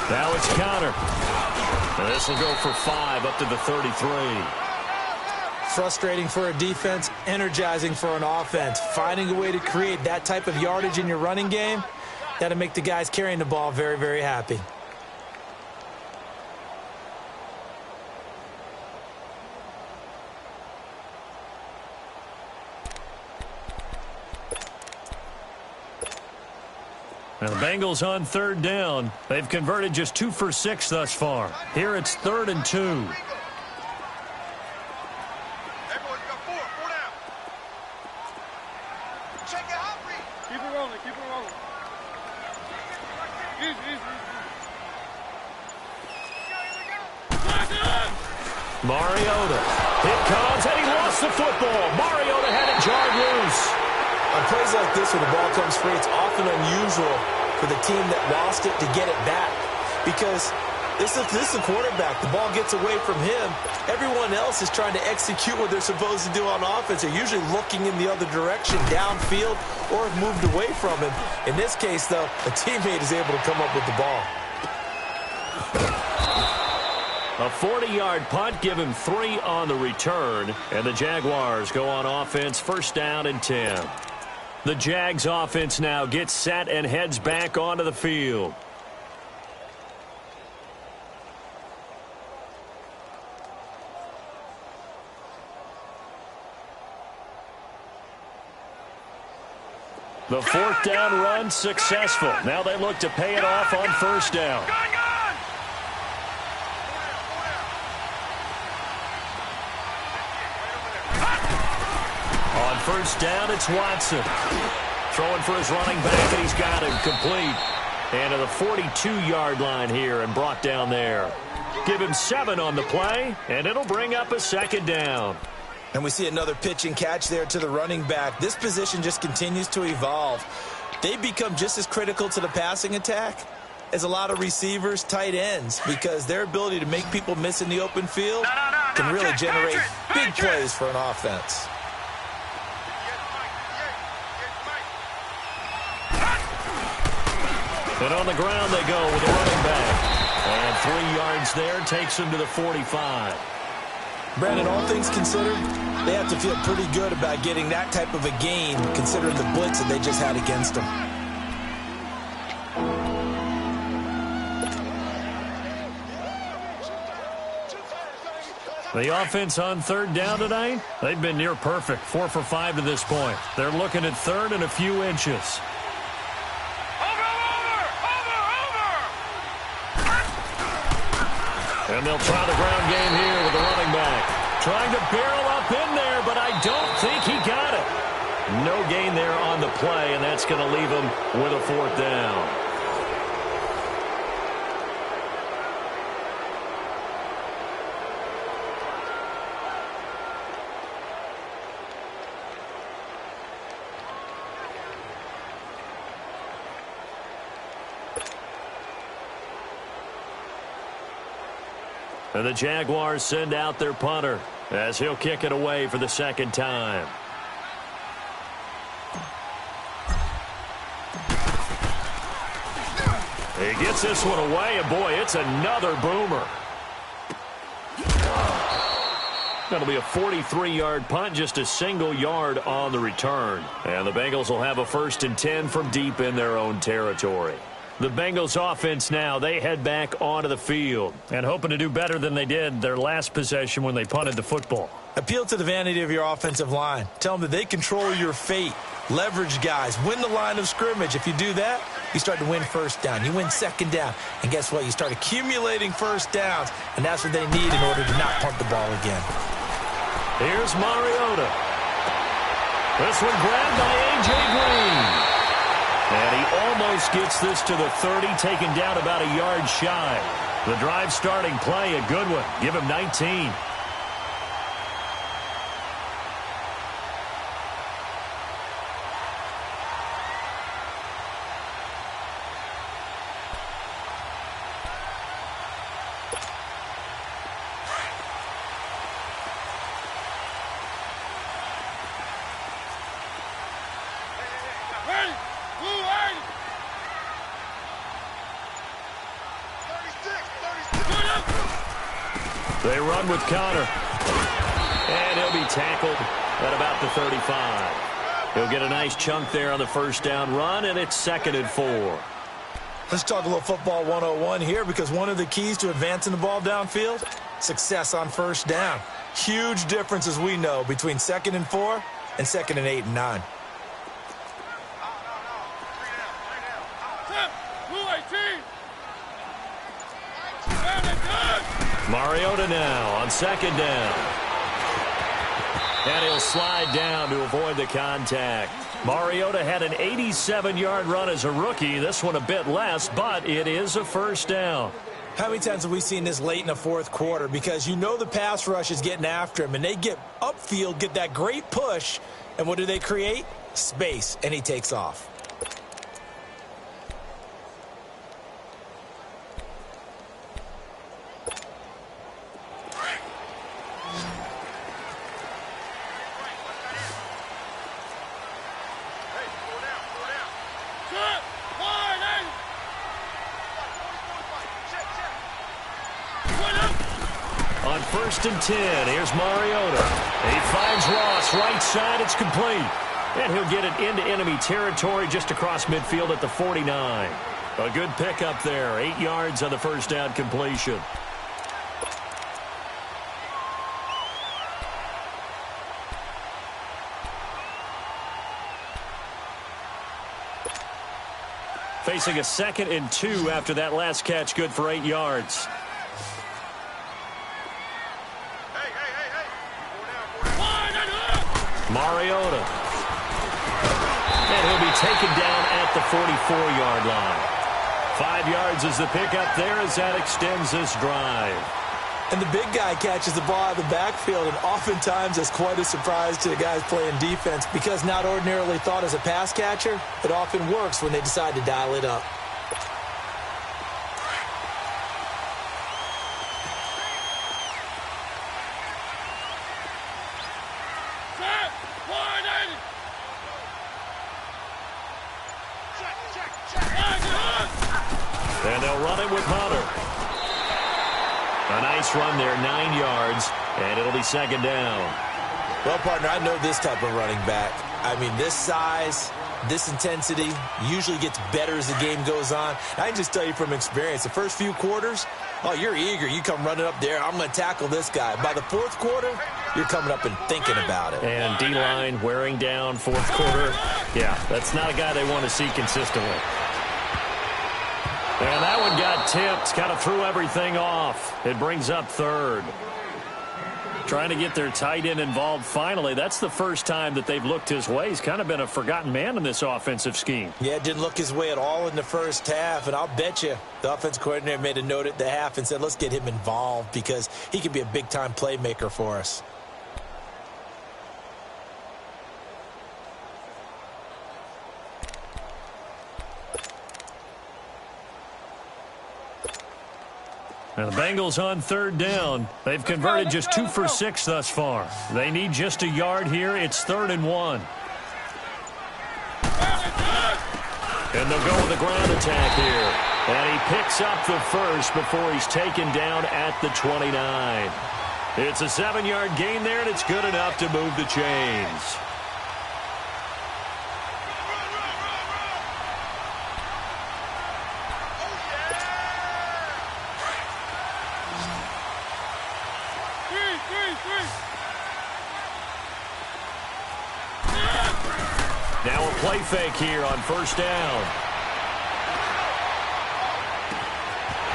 Now it's counter. And this will go for 5 up to the 33. Frustrating for a defense, energizing for an offense. Finding a way to create that type of yardage in your running game, that'll make the guys carrying the ball very, very happy. And the Bengals on 3rd down. They've converted just 2 for 6 thus far. Here it's 3rd and 2. Mariota. It comes, and he lost the football. Mariota had it jarred loose. On plays like this, when the ball comes free, it's often unusual for the team that lost it to get it back. Because this is a quarterback. The ball gets away from him. Everyone else is trying to execute what they're supposed to do on offense. They're usually looking in the other direction, downfield, or have moved away from him. In this case, though, a teammate is able to come up with the ball. A 40-yard punt, give him 3 on the return. And the Jaguars go on offense, 1st down and 10. The Jags offense now gets set and heads back onto the field. The 4th down run successful. Now they look to pay it off on 1st down. On 1st down, it's Watson. Throwing for his running back, and he's got him complete. And to the 42-yard line here and brought down there. Give him 7 on the play, and it'll bring up a 2nd down. And we see another pitch and catch there to the running back. This position just continues to evolve. They become just as critical to the passing attack as a lot of receivers, tight ends, because their ability to make people miss in the open field can really generate big plays for an offense. And on the ground they go with the running back. And 3 yards there takes him to the 45. Brandon, all things considered, they have to feel pretty good about getting that type of a gain, considering the blitz that they just had against them. The offense on 3rd down tonight, they've been near perfect, 4 for 5 to this point. They're looking at 3rd and a few inches. And they'll try the ground game here with the running back. Trying to barrel up in there, but I don't think he got it. No gain there on the play, and that's going to leave him with a 4th down. And the Jaguars send out their punter as he'll kick it away for the 2nd time. He gets this one away, and boy, it's another boomer. That'll be a 43-yard punt, just a single yard on the return. And the Bengals will have a 1st and 10 from deep in their own territory. The Bengals offense now, they head back onto the field and hoping to do better than they did their last possession when they punted the football. Appeal to the vanity of your offensive line. Tell them that they control your fate. Leverage guys. Win the line of scrimmage. If you do that, you start to win first down. You win second down. And guess what? You start accumulating first downs, and that's what they need in order to not punt the ball again. Here's Mariota. This one grabbed by A.J. Green. And he almost gets this to the 30, taken down about a yard shy. The drive starting play, a good one. Give him 19. They run with Connor. And he'll be tackled at about the 35. He'll get a nice chunk there on the first down run, and it's 2nd and 4. Let's talk a little football 101 here, because one of the keys to advancing the ball downfield, success on first down. Huge difference, as we know, between 2nd and 4 and 2nd and 8 and 9. Mariota now on 2nd down. And he'll slide down to avoid the contact. Mariota had an 87-yard run as a rookie. This one a bit less, but it is a first down. How many times have we seen this late in the fourth quarter? Because you know the pass rush is getting after him, and they get upfield, get that great push, and what do they create? Space, and he takes off. On 1st and 10, here's Mariota. He finds Ross, right side, it's complete. And he'll get it into enemy territory just across midfield at the 49. A good pickup there, 8 yards on the first down completion. Facing a 2nd and 2 after that last catch, good for 8 yards. Mariota. And he'll be taken down at the 44-yard line. 5 yards is the pickup there as that extends this drive. And the big guy catches the ball out of the backfield, and oftentimes it's quite a surprise to the guys playing defense, because not ordinarily thought as a pass catcher, it often works when they decide to dial it up. And they'll run it with Hunter. A nice run there, 9 yards, and it'll be 2nd down. Well, partner, I know this type of running back. I mean, this size, this intensity usually gets better as the game goes on. I can just tell you from experience, the first few quarters, oh, you're eager. You come running up there, I'm going to tackle this guy. By the 4th quarter, you're coming up and thinking about it. And D-line wearing down 4th quarter. Yeah, that's not a guy they want to see consistently. And that one got tipped, kind of threw everything off. It brings up 3rd. Trying to get their tight end involved finally. That's the first time that they've looked his way. He's kind of been a forgotten man in this offensive scheme. Yeah, it didn't look his way at all in the first half. And I'll bet you the offense coordinator made a note at the half and said, let's get him involved because he can be a big-time playmaker for us. And the Bengals on 3rd down. They've converted just 2 for 6 thus far. They need just a yard here. It's 3rd and 1. And they'll go with the ground attack here. And he picks up the first before he's taken down at the 29. It's a 7-yard gain there, and it's good enough to move the chains. Now a play fake here on first down.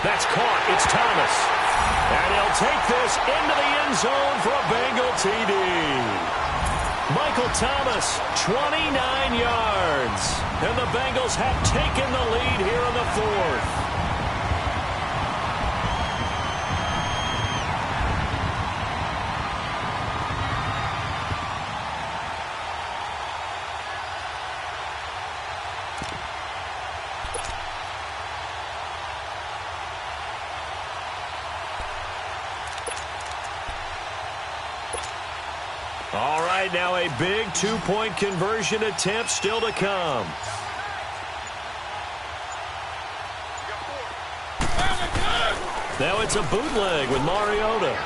That's caught. It's Thomas. And he'll take this into the end zone for a Bengal TD. Michael Thomas, 29 yards. And the Bengals have taken the lead here in the fourth. All right, now a big two-point conversion attempt still to come. Now it's a bootleg with Mariota.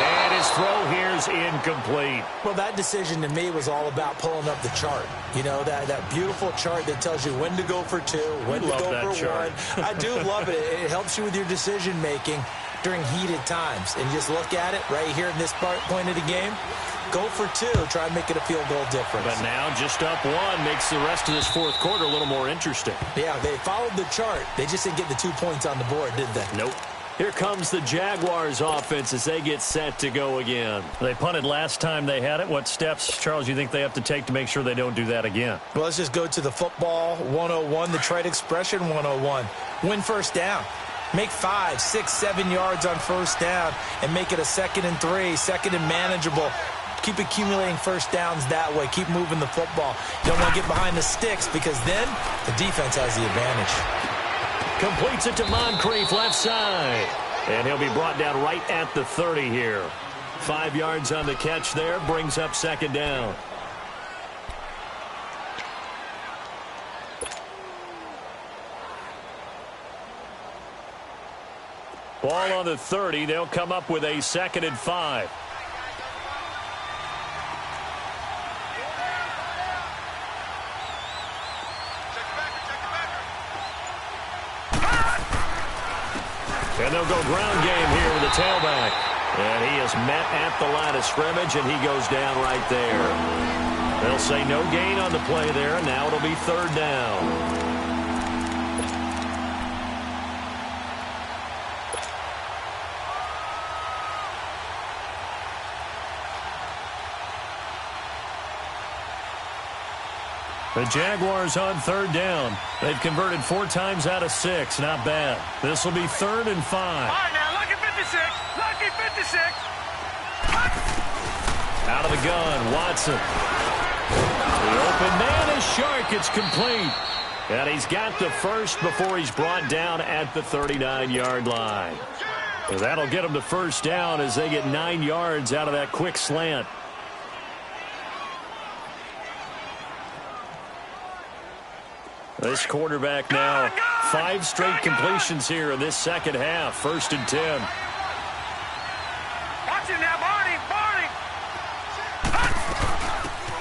And his throw here is incomplete. Well, that decision to me was all about pulling up the chart. You know, that beautiful chart that tells you when to go for two, when to go for one. I do love it. It helps you with your decision-making during heated times. And you just look at it right here in this point of the game. Go for two. Try and make it a field goal difference. But now just up one makes the rest of this fourth quarter a little more interesting. Yeah, they followed the chart. They just didn't get the 2 points on the board, did they? Nope. Here comes the Jaguars offense as they get set to go again. They punted last time they had it. What steps, Charles, you think they have to take to make sure they don't do that again? Well, let's just go to the football 101, the trade expression 101. Win first down. Make 5, 6, 7 yards on first down and make it a 2nd and 3, 2nd and manageable. Keep accumulating first downs that way. Keep moving the football. You don't want to get behind the sticks because then the defense has the advantage. Completes it to Moncrief left side. And he'll be brought down right at the 30 here. 5 yards on the catch there. Brings up 2nd down. Ball on the 30. They'll come up with a 2nd and 5. And they'll go ground game here with the tailback. And he is met at the line of scrimmage, and he goes down right there. They'll say no gain on the play there, and now it'll be 3rd down. The Jaguars on 3rd down. They've converted 4 times out of 6. Not bad. This will be 3rd and 5. All right, now, lucky 56. Lucky 56. Out of the gun, Watson. The open man is Shark. It's complete. And he's got the first before he's brought down at the 39-yard line. So that'll get him to first down as they get 9 yards out of that quick slant. This quarterback now, 5 straight completions here in this second half. 1st and 10. Watch it now, Barney. Barney.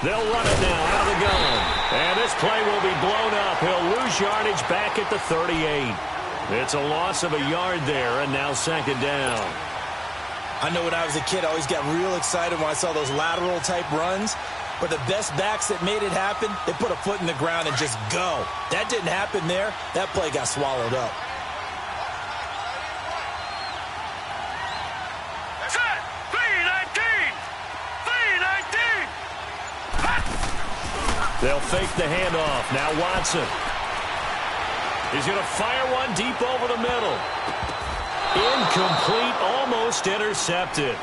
They'll run it now out of the gun. And this play will be blown up. He'll lose yardage back at the 38. It's a loss of a yard there, and now 2nd down. I know when I was a kid, I always got real excited when I saw those lateral-type runs. But the best backs that made it happen, they put a foot in the ground and just go. That didn't happen there. That play got swallowed up. Set. 3-19. 3-19. They'll fake the handoff. Now Watson. He's going to fire one deep over the middle. Incomplete, almost intercepted.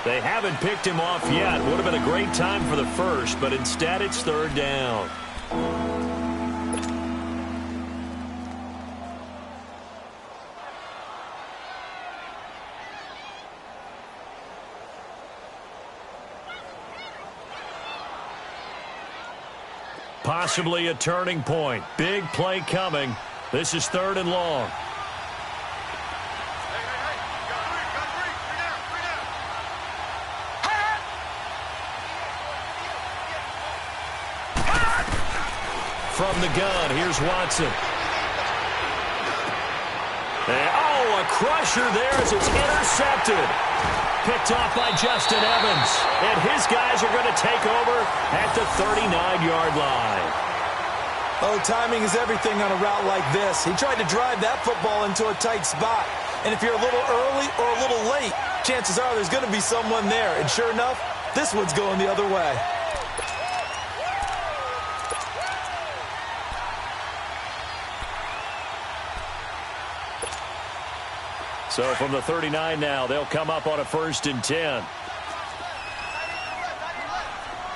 They haven't picked him off yet. Would have been a great time for the first, but instead it's 3rd down. Possibly a turning point. Big play coming. This is 3rd and long. From the gun, here's Watson. And, a crusher there as it's intercepted. Picked off by Justin Evans. And his guys are going to take over at the 39-yard line. Oh, timing is everything on a route like this. He tried to drive that football into a tight spot. And if you're a little early or a little late, chances are there's going to be someone there. And sure enough, this one's going the other way. So from the 39 now, they'll come up on a 1st and 10.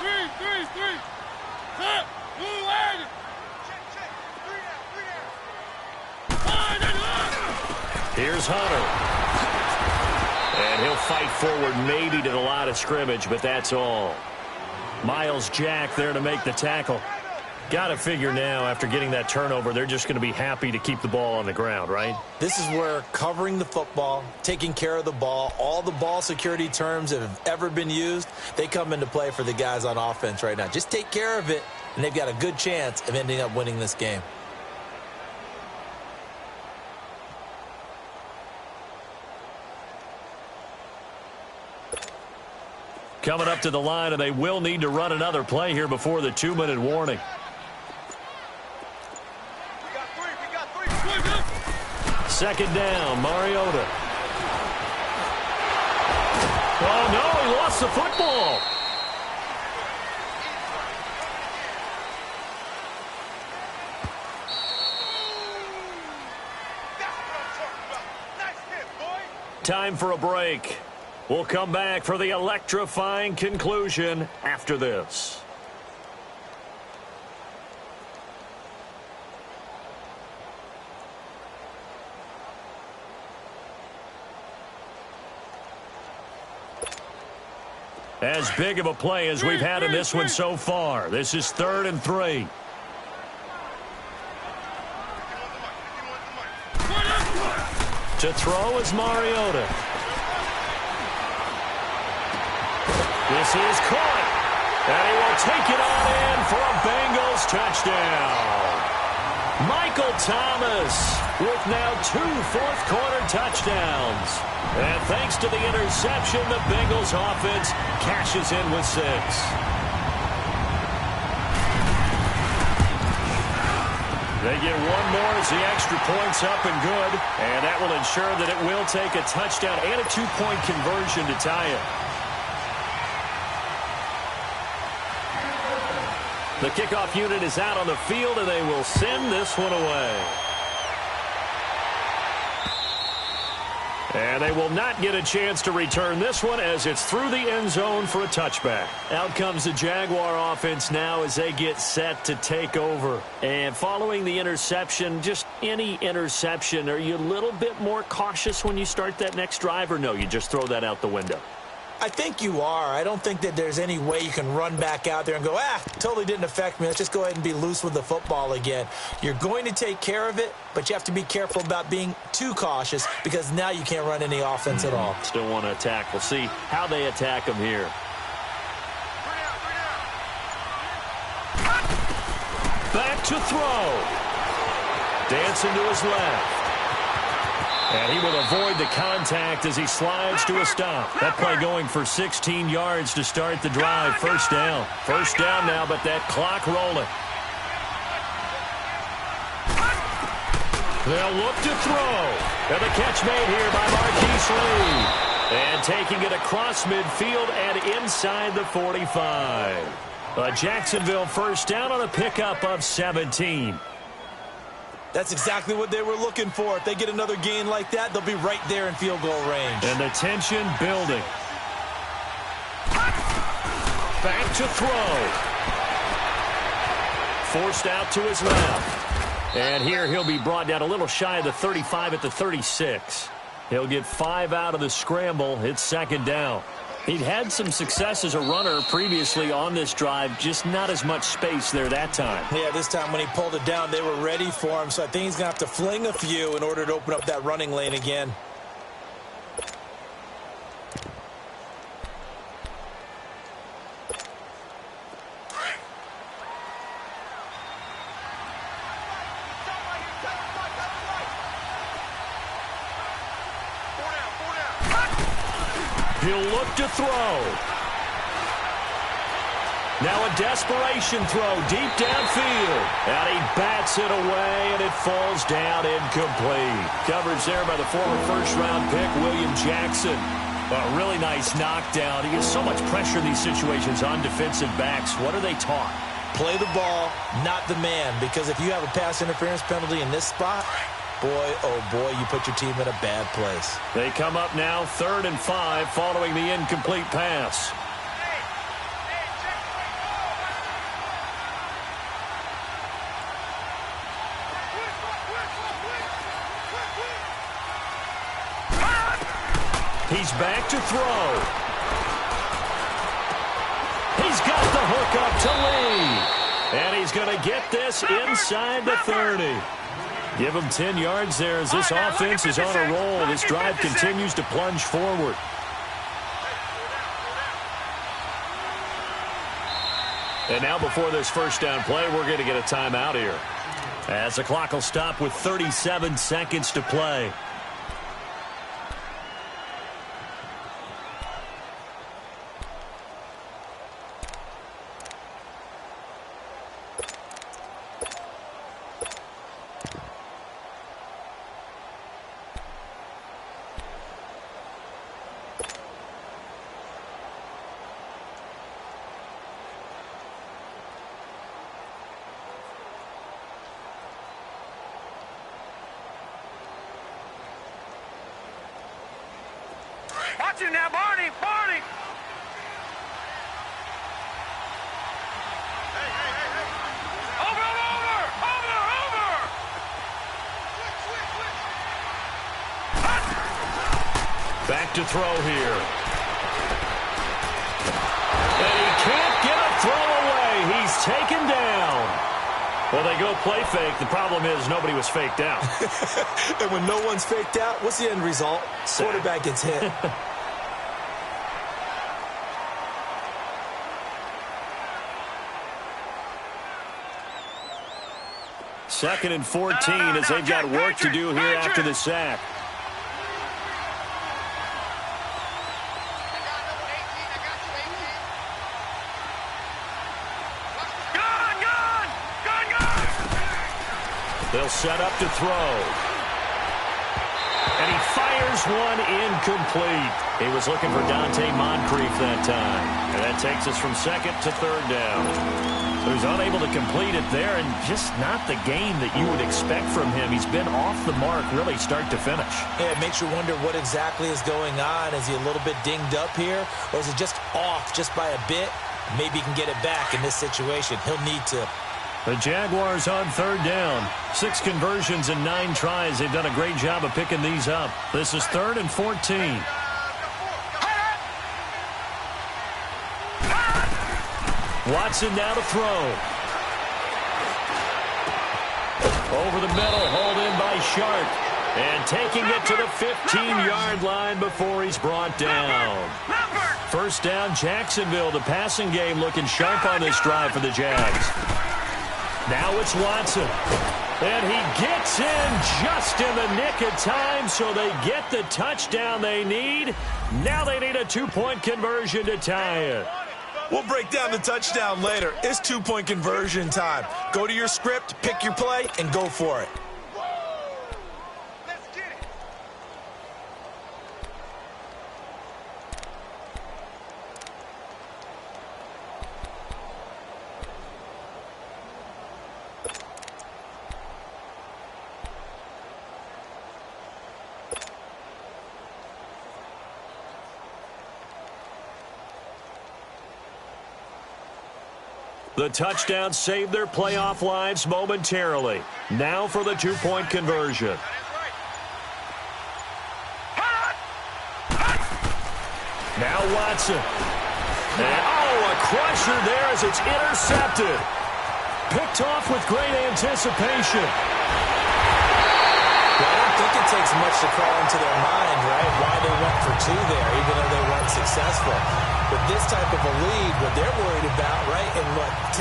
Three. Set. Move wide. Here's Hunter. And he'll fight forward maybe to the line of scrimmage, but that's all. Miles Jack there to make the tackle. Got to figure now, after getting that turnover, they're just going to be happy to keep the ball on the ground, right? This is where covering the football, taking care of the ball, all the ball security terms that have ever been used, they come into play for the guys on offense right now. Just take care of it, and they've got a good chance of ending up winning this game. Coming up to the line, and they will need to run another play here before the 2-minute warning. Second down, Mariota. Oh, no, he lost the football. Time for a break. We'll come back for the electrifying conclusion after this. As big of a play as we've had in this one so far. This is 3rd and 3. To throw is Mariota. This is caught. And he will take it on in for a Bengals touchdown. Michael Thomas with now 2 fourth-quarter touchdowns. And thanks to the interception, the Bengals offense cashes in with 6. They get one more as the extra point's up and good. And that will ensure that it will take a touchdown and a 2-point conversion to tie it. The kickoff unit is out on the field, and they will send this one away. And they will not get a chance to return this one as it's through the end zone for a touchback. Out comes the Jaguar offense now as they get set to take over. And following the interception, just any interception, are you a little bit more cautious when you start that next drive, or no, you just throw that out the window? I think you are. I don't think that there's any way you can run back out there and go, totally didn't affect me. Let's just go ahead and be loose with the football again. You're going to take care of it, but you have to be careful about being too cautious because now you can't run any offense at all. Still want to attack. We'll see how they attack them here. Back to throw. Dancing to his left. And he will avoid the contact as he slides to a stop. That play going for 16 yards to start the drive. First down. First down now, but that clock rolling. They'll look to throw. And the catch made here by Marquise Lee. And taking it across midfield and inside the 45. A Jacksonville first down on a pickup of 17. That's exactly what they were looking for. If they get another gain like that, they'll be right there in field goal range. And the tension building. Back to throw. Forced out to his left. And here he'll be brought down a little shy of the 35 at the 36. He'll get 5 out of the scramble. It's second down. He'd had some success as a runner previously on this drive, just not as much space there that time. Yeah, this time when he pulled it down, they were ready for him, so I think he's going to have to fling a few in order to open up that running lane again. He'll look to throw. Now a desperation throw deep downfield. And he bats it away, and it falls down incomplete. Coverage there by the former first-round pick, William Jackson. A really nice knockdown. He gets so much pressure in these situations on defensive backs. What are they taught? Play the ball, not the man. Because if you have a pass interference penalty in this spot, boy, oh boy, you put your team in a bad place. They come up now 3rd and 5 following the incomplete pass. He's back to throw. He's got the hook up to Lee. And he's going to get this inside the 30. Give him 10 yards there as this offense is on a roll. This drive continues to plunge forward. And now before this first down play, we're going to get a timeout here, as the clock will stop with 37 seconds to play. Watch him now, Barney! Barney! Over! Back to throw here. And he can't get a throw away. He's taken down. Well, they go play fake. The problem is nobody was faked out. And when no one's faked out, what's the end result? Quarterback gets hit. 2nd and 14 as they've got work to do here after the sack. They'll set up to throw. And he fires one incomplete. He was looking for Dante Moncrief that time. And that takes us from 2nd to 3rd down. So he's unable to complete it there, and just not the game that you would expect from him. He's been off the mark really start to finish. Yeah, it makes you wonder what exactly is going on. Is he a little bit dinged up here, or is it just off just by a bit? Maybe he can get it back in this situation. He'll need to. The Jaguars on 3rd down. 6 conversions and 9 tries. They've done a great job of picking these up. This is 3rd and 14. Watson now to throw. Over the middle, hauled in by Sharp. And taking it to the 15-yard line before he's brought down. First down, Jacksonville. The passing game looking sharp on this drive for the Jags. Now it's Watson. And he gets in just in the nick of time, so they get the touchdown they need. Now they need a 2-point conversion to tie it. We'll break down the touchdown later. It's 2-point conversion time. Go to your script, pick your play, and go for it. The touchdown saved their playoff lives momentarily. Now for the 2-point conversion. Now Watson. And, a crusher there as it's intercepted. Picked off with great anticipation. Well, I don't think it takes much to crawl into their mind, right, why they went for 2 there, even though they weren't successful. With this type of a lead, what they're worried about, right, and what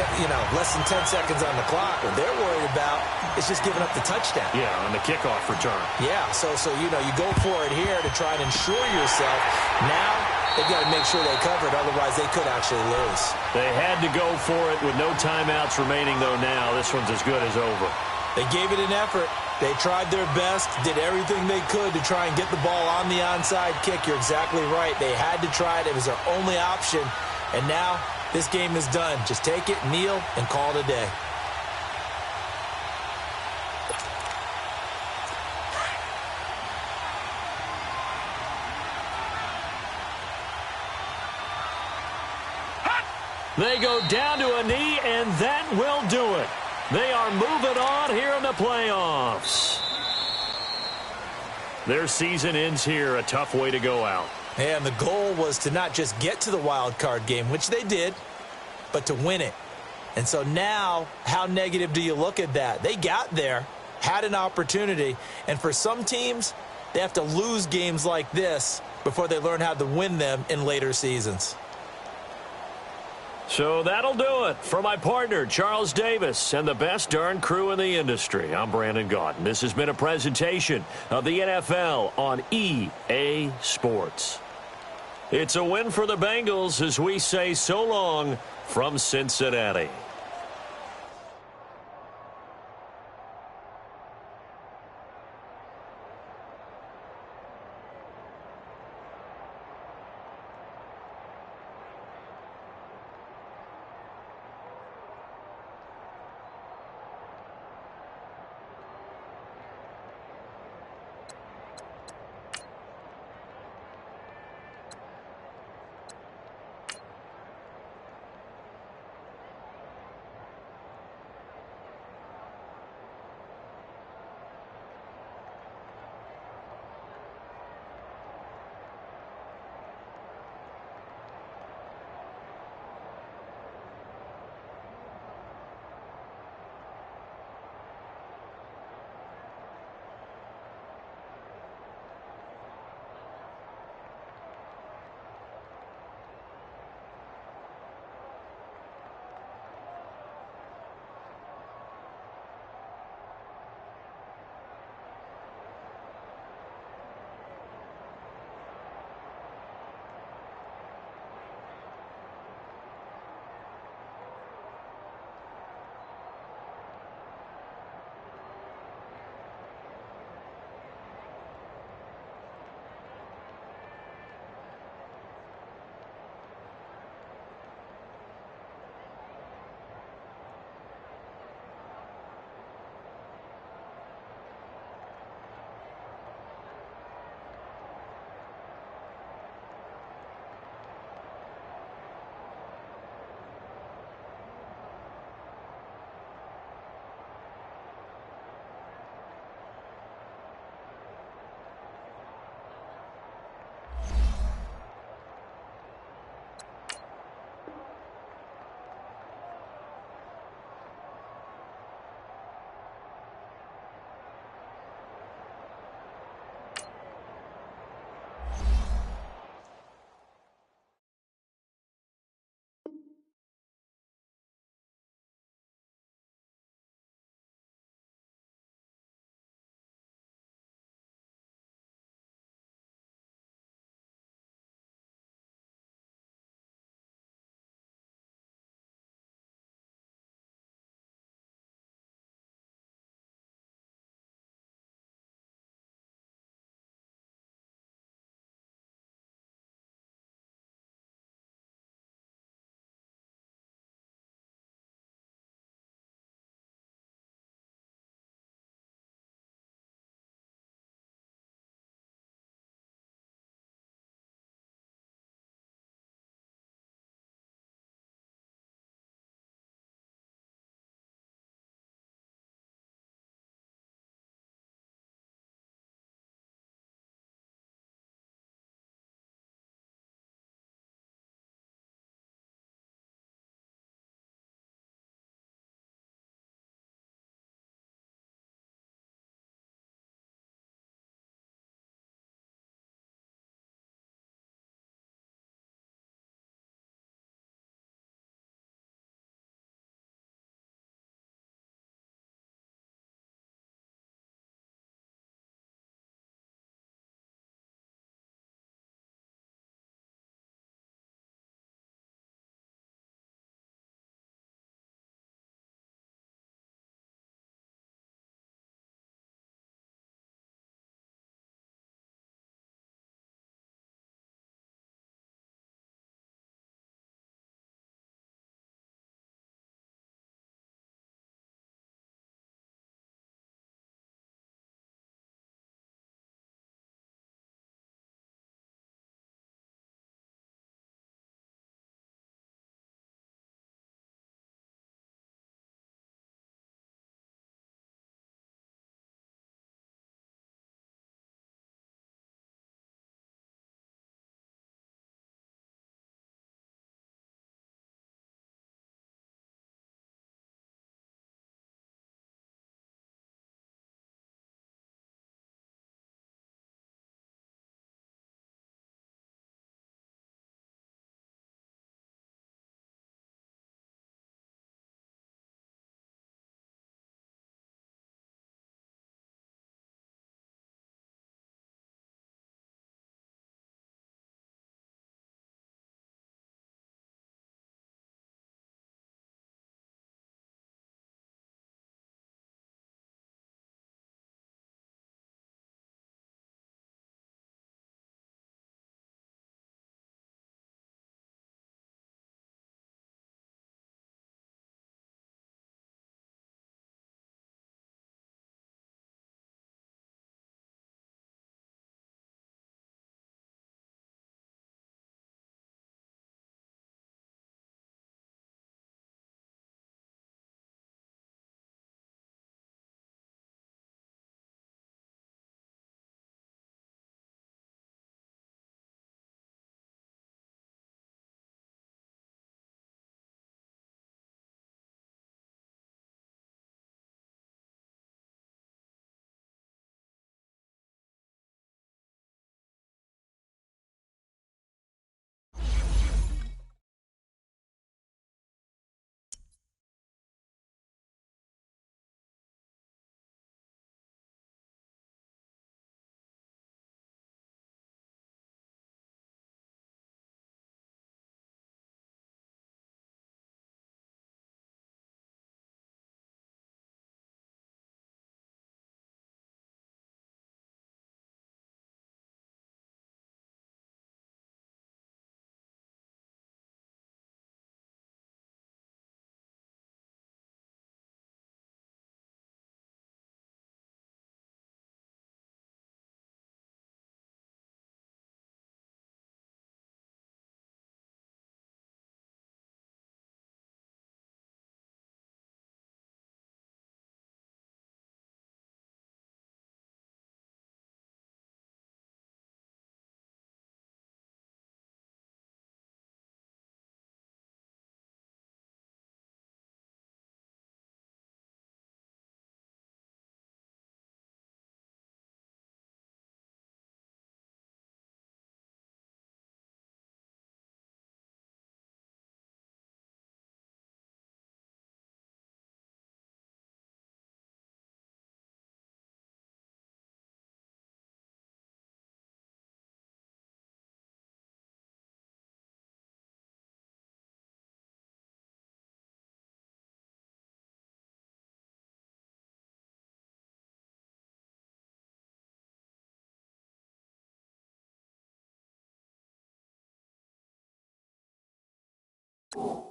less than 10 seconds on the clock. What they're worried about is just giving up the touchdown. Yeah, on the kickoff return. Yeah, so you go for it here to try and ensure yourself. Now they've got to make sure they cover it, otherwise they could actually lose. They had to go for it with no timeouts remaining, though. Now this one's as good as over. They gave it an effort. They tried their best, did everything they could to try and get the ball on the onside kick. You're exactly right. They had to try it. It was their only option. And now this game is done. Just take it, kneel, and call it a day. They go down to a knee, and that will do it. They are moving on here in the playoffs. Their season ends here, a tough way to go out. And the goal was to not just get to the wild card game, which they did, but to win it. And so now, how negative do you look at that? They got there, had an opportunity, and for some teams, they have to lose games like this before they learn how to win them in later seasons. So that'll do it. For my partner, Charles Davis, and the best darn crew in the industry, I'm Brandon Gaudin. This has been a presentation of the NFL on EA Sports. It's a win for the Bengals as we say so long from Cincinnati. it.